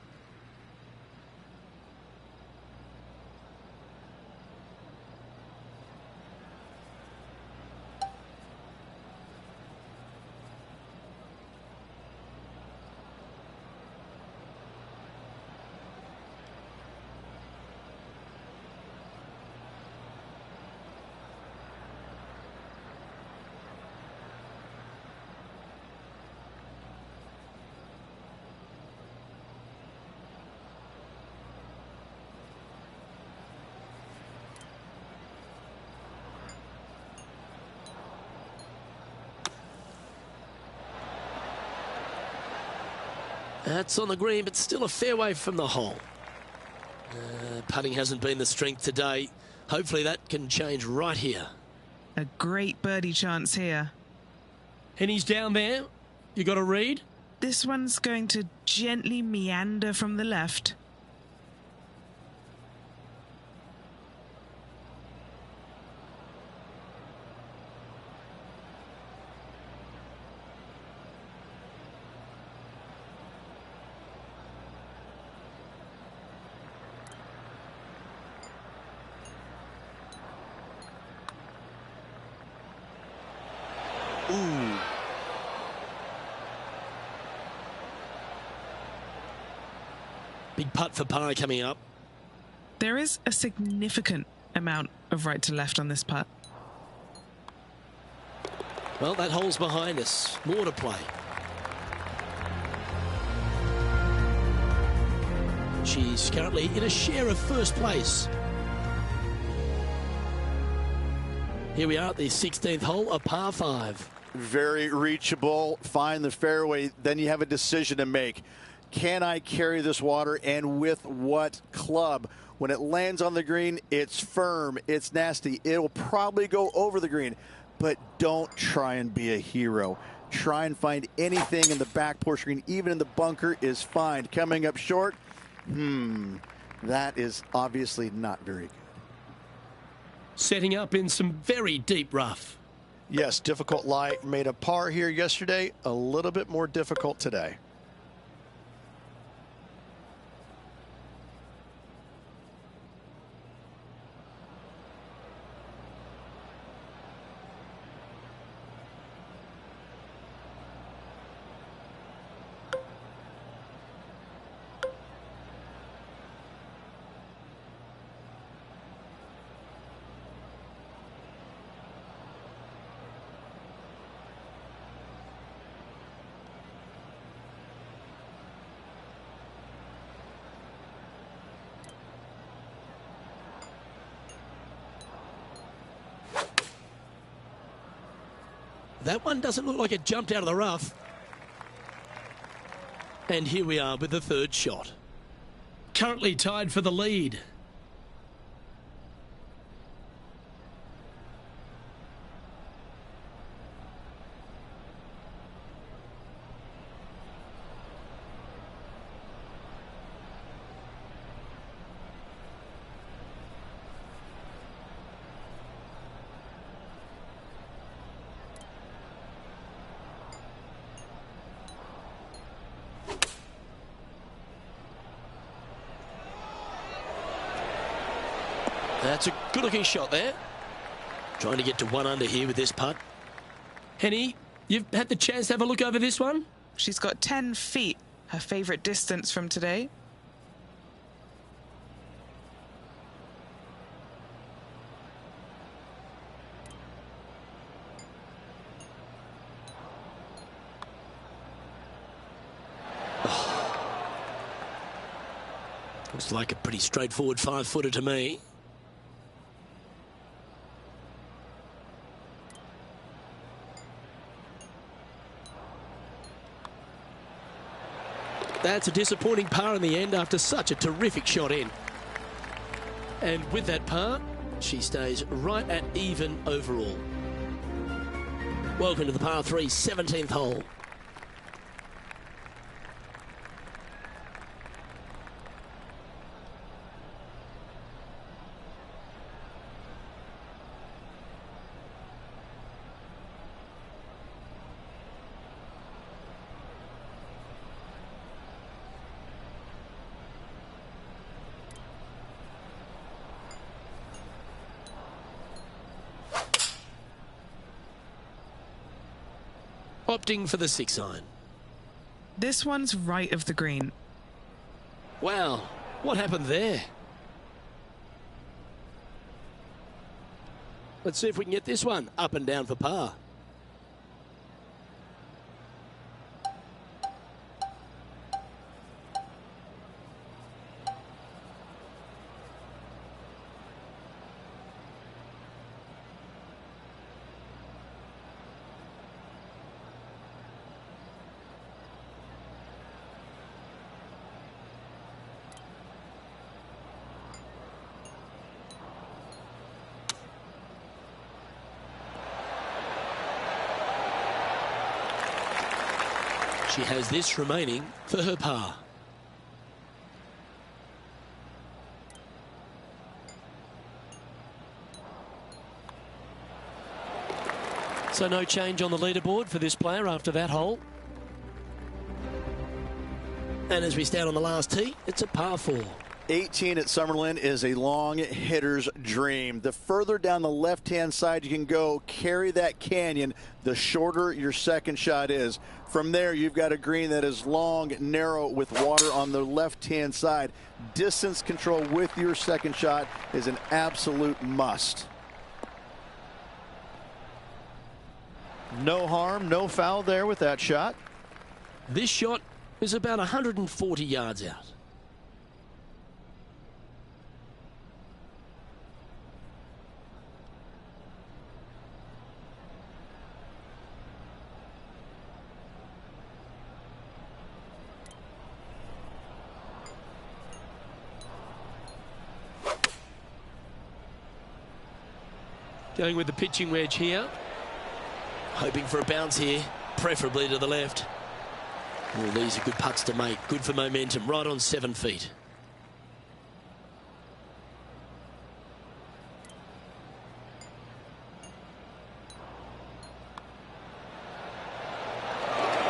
That's on the green, but still a fair way from the hole. Putting hasn't been the strength today. Hopefully that can change right here. A great birdie chance here. Henny's down there. You got a read? This one's going to gently meander from the left. Ooh. Big putt for par coming up. There is a significant amount of right to left on this putt. Well, that hole's behind us. More to play. She's currently in a share of first place. Here we are at the 16th hole, a par 5. Very reachable. Find the fairway. Then you have a decision to make. Can I carry this water, and with what club? When it lands on the green, it's firm, it's nasty. It will probably go over the green, but don't try and be a hero. Try and find anything in the back portion green, even in the bunker is fine. Coming up short, that is obviously not very good. Setting up in some very deep rough. Yes, difficult lie. Made a par here yesterday, a little bit more difficult today. That one doesn't look like it jumped out of the rough. And here we are with the third shot. Currently tied for the lead. That's a good-looking shot there. Trying to get to 1 under here with this putt. Henny, you've had the chance to have a look over this one? She's got 10 feet, her favourite distance from today. Looks like a pretty straightforward 5-footer to me. That's a disappointing par in the end after such a terrific shot in. And with that par, she stays right at even overall. Welcome to the par 3, 17th hole. Opting for the 6-iron. This one's right of the green. Wow, what happened there? Let's see if we can get this one up and down for par. She has this remaining for her par. So no change on the leaderboard for this player after that hole. And as we stand on the last tee, it's a par 4. 18 at Summerlin is a long hitter's dream. The further down the left-hand side you can go, carry that canyon, the shorter your second shot is. From there, you've got a green that is long, narrow, with water on the left-hand side. Distance control with your second shot is an absolute must. No harm, no foul there with that shot. This shot is about 140 yards out. Going with the pitching wedge here. Hoping for a bounce here, preferably to the left. Well, these are good putts to make. Good for momentum, right on 7 feet.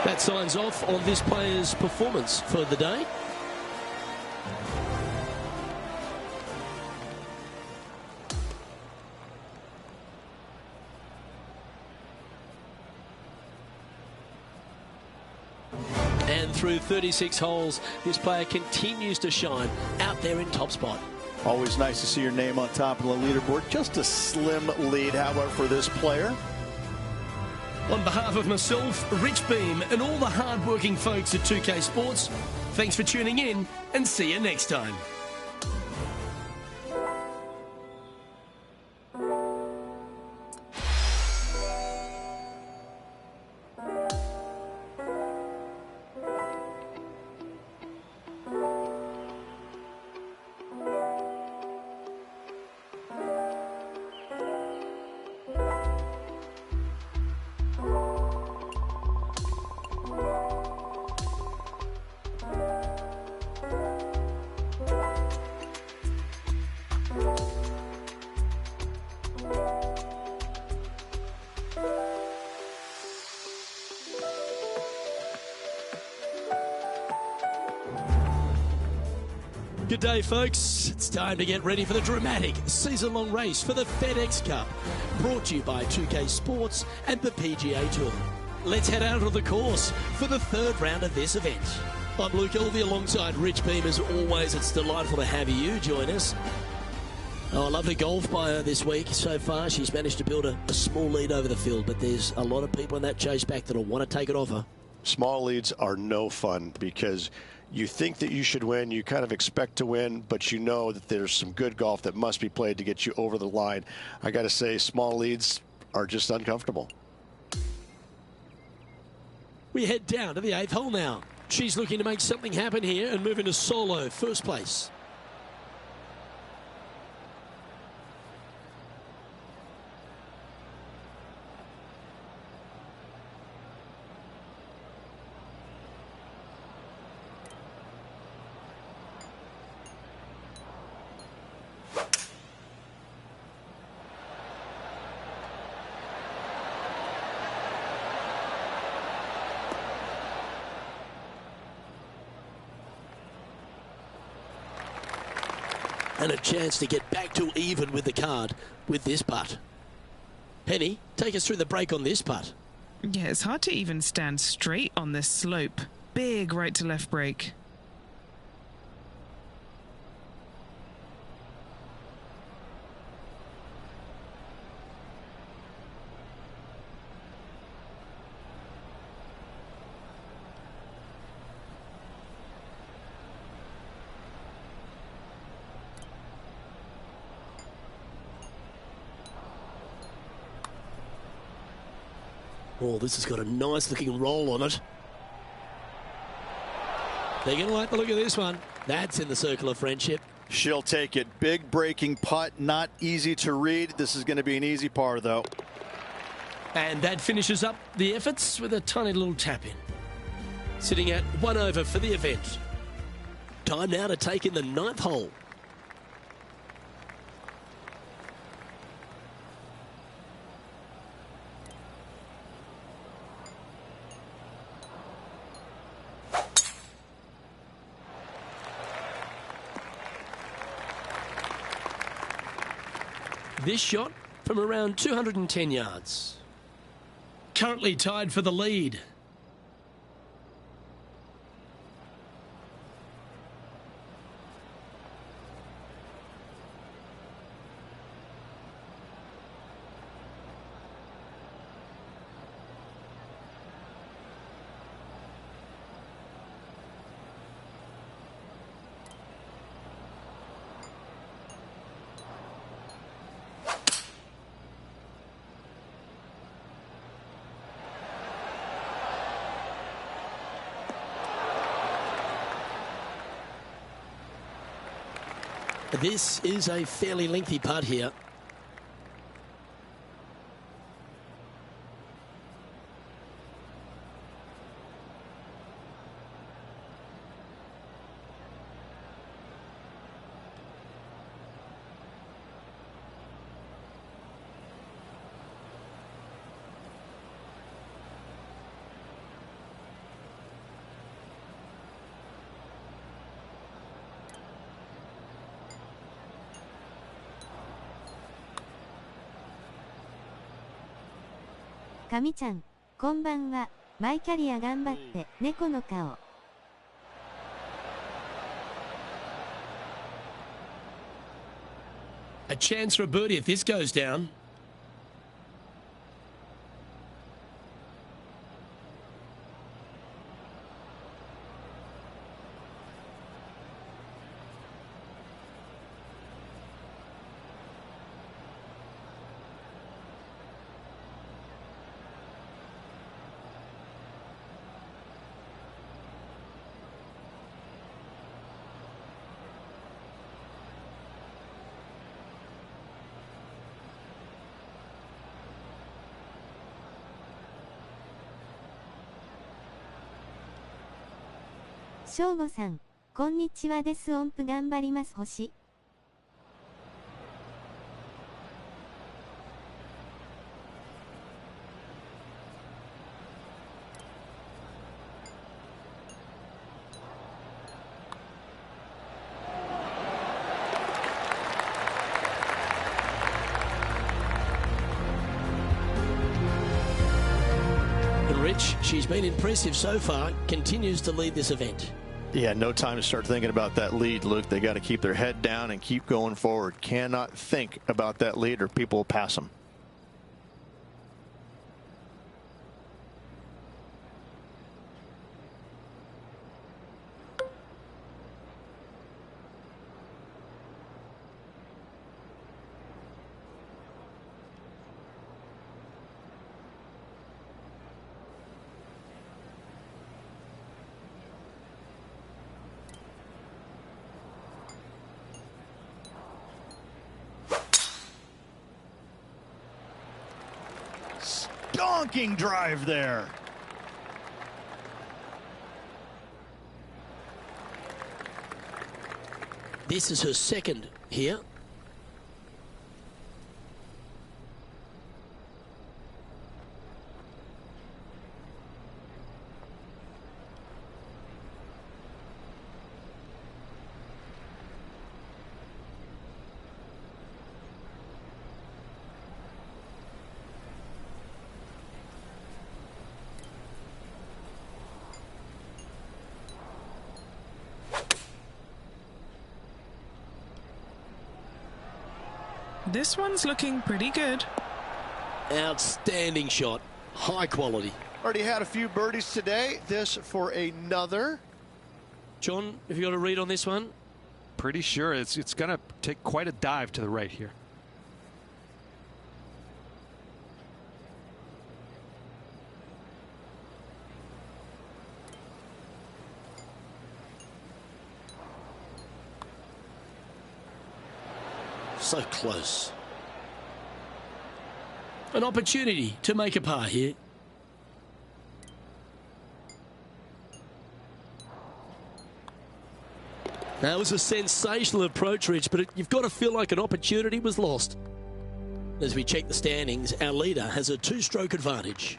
That signs off on this player's performance for the day. And through 36 holes, this player continues to shine out there in top spot. Always nice to see your name on top of the leaderboard. Just a slim lead, however, for this player. On behalf of myself, Rich Beam, and all the hard-working folks at 2K Sports, thanks for tuning in, and see you next time. Good day, folks. It's time to get ready for the dramatic season-long race for the FedEx Cup, brought to you by 2K Sports and the PGA Tour. Let's head out on the course for the third round of this event. I'm Luke Elvey alongside Rich Beam. As always, it's delightful to have you join us. Oh, a lovely golf by her this week. So far, she's managed to build a small lead over the field, but there's a lot of people in that chase back that'll want to take it off her. Small leads are no fun because you think that you should win, you kind of expect to win, but you know that there's some good golf that must be played to get you over the line. I got to say, small leads are just uncomfortable. We head down to the 8th hole now. She's looking to make something happen here and move into solo first place. And a chance to get back to even with the card with this putt. Penny, take us through the break on this putt. Yeah, it's hard to even stand straight on this slope. Big right to left break. Oh, this has got a nice looking roll on it. They're going to like the look of this one. That's in the circle of friendship. She'll take it. Big breaking putt, not easy to read. This is going to be an easy par, though. And that finishes up the efforts with a tiny little tap in. Sitting at 1 over for the event. Time now to take in the 9th hole. this shot from around 210 yards. Currently tied for the lead. This is a fairly lengthy putt here.神ちゃん、こんばんは。マイキャリア頑張って、猫の顔。A chance for a birdie if this goes down.正吾さん、こんにちはです。音符頑張ります星。Rich, she's been impressive so far, continues to lead this event. Yeah, no time to start thinking about that lead, Luke. They got to keep their head down and keep going forward. Cannot think about that lead or people will pass them. Donking drive there. This is her second here. This one's looking pretty good. Outstanding shot. High quality. Already had a few birdies today. This for another. John, have you got a read on this one? Pretty sure it's going to take quite a dive to the right here. So close. An opportunity to make a par here. That was a sensational approach, Rich, but you've got to feel like an opportunity was lost. As we check the standings, our leader has a two-stroke advantage.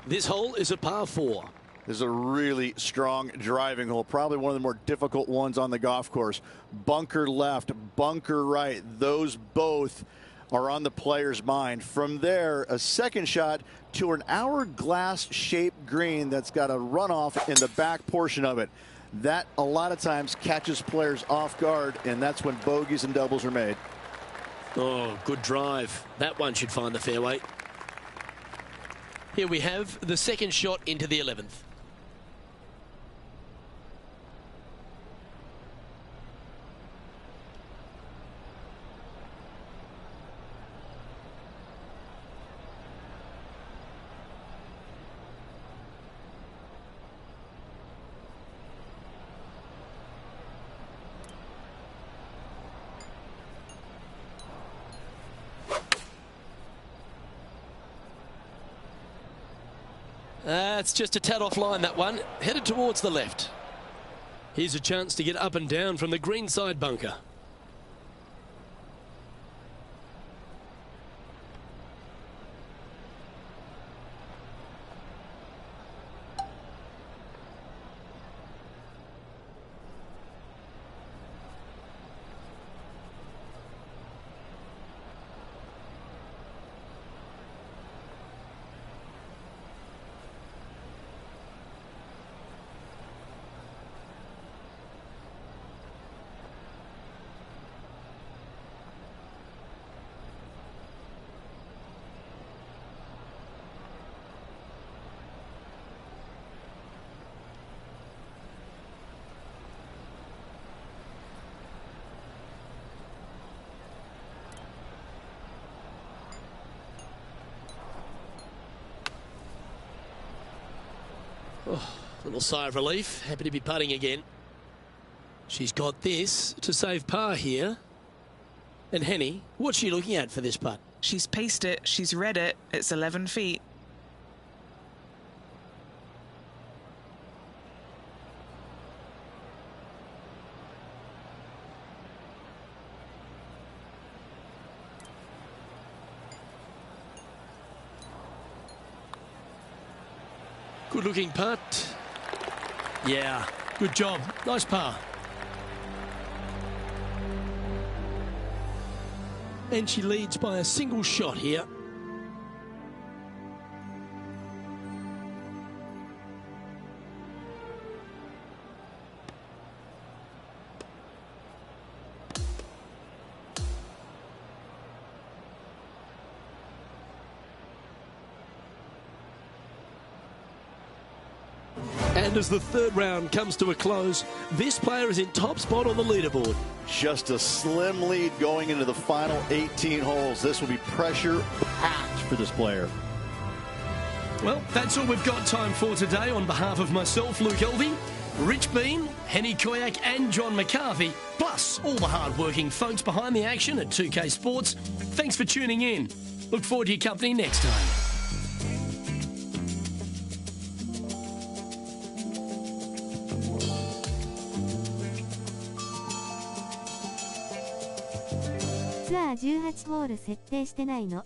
This hole is a par 4. This is a really strong driving hole, probably one of the more difficult ones on the golf course. Bunker left, bunker right, those both are on the player's mind. From there, a second shot to an hourglass-shaped green that's got a runoff in the back portion of it. That, a lot of times, catches players off guard, and that's when bogeys and doubles are made. Oh, good drive. That one should find the fairway. Here we have the second shot into the 11th. It's just a tad offline, that one. Headed towards the left. Here's a chance to get up and down from the greenside bunker. Oh, little sigh of relief. Happy to be putting again. She's got this to save par here. And Henny, what's she looking at for this putt? She's paced it. She's read it. It's 11 feet. Good looking putt. Yeah, good job. Nice par. And she leads by a single shot here. And as the third round comes to a close, this player is in top spot on the leaderboard. Just a slim lead going into the final 18 holes. This will be pressure-packed for this player. Well, that's all we've got time for today. On behalf of myself, Luke Elvey, Rich Bean, Henny Koyak and John McCarthy, plus all the hard-working folks behind the action at 2K Sports, thanks for tuning in. Look forward to your company next time.ツアー18ホール設定してないの？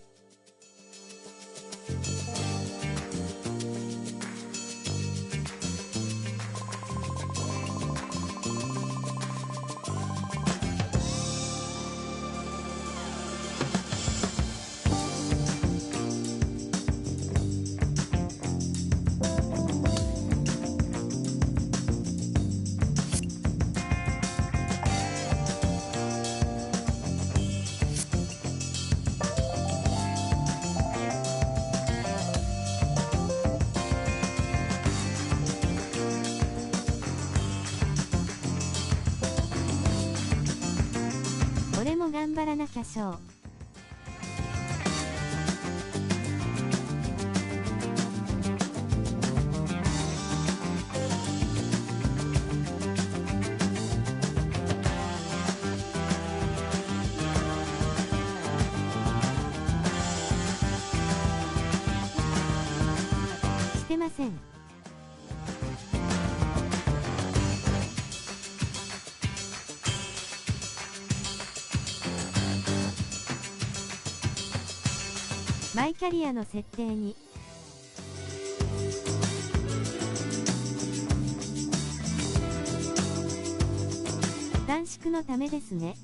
俺も頑張らなきゃしょう。してません。マイキャリアの設定に短縮のためですね。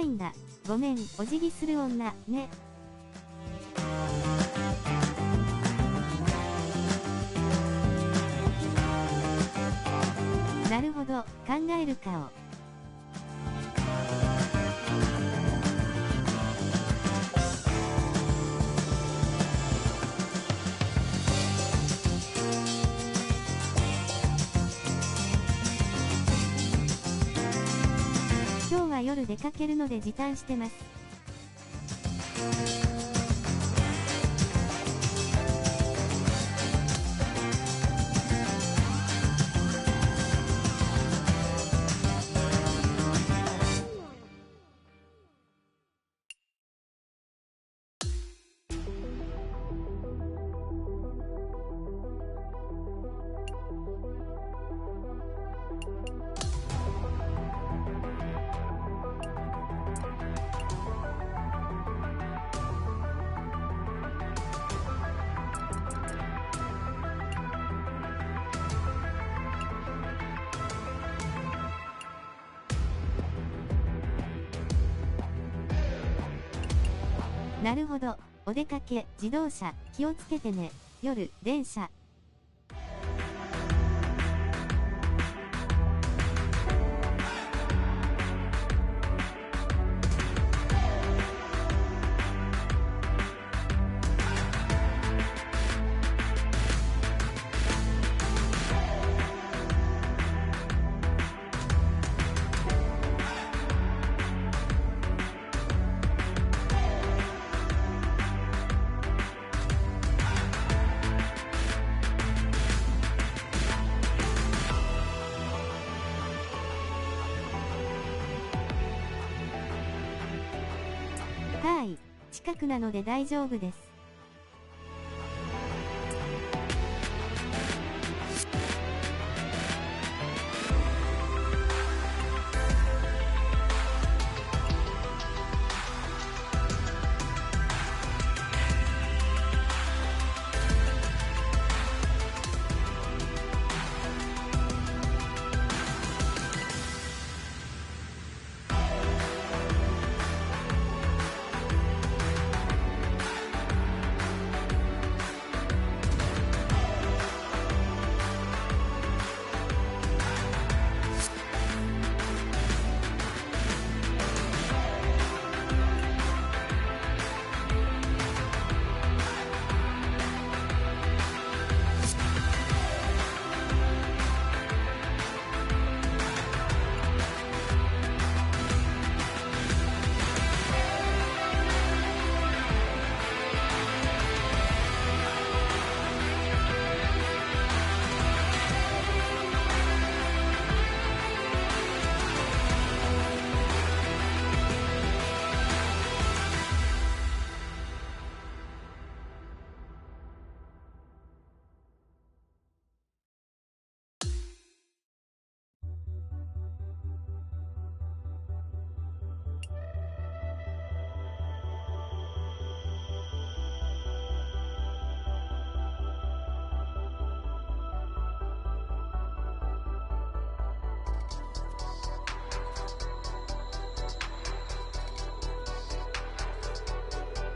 んだ。ごめん、お辞儀する女、ね。なるほど、考える顔。今日は夜出かけるので時短してます。なるほど。お出かけ、自動車、気をつけてね。夜、電車。はい、近くなので大丈夫です。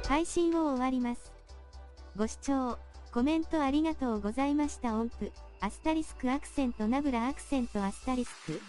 配信を終わります。ご視聴、コメントありがとうございました。音符、アスタリスクアクセントナブラアクセントアスタリスク。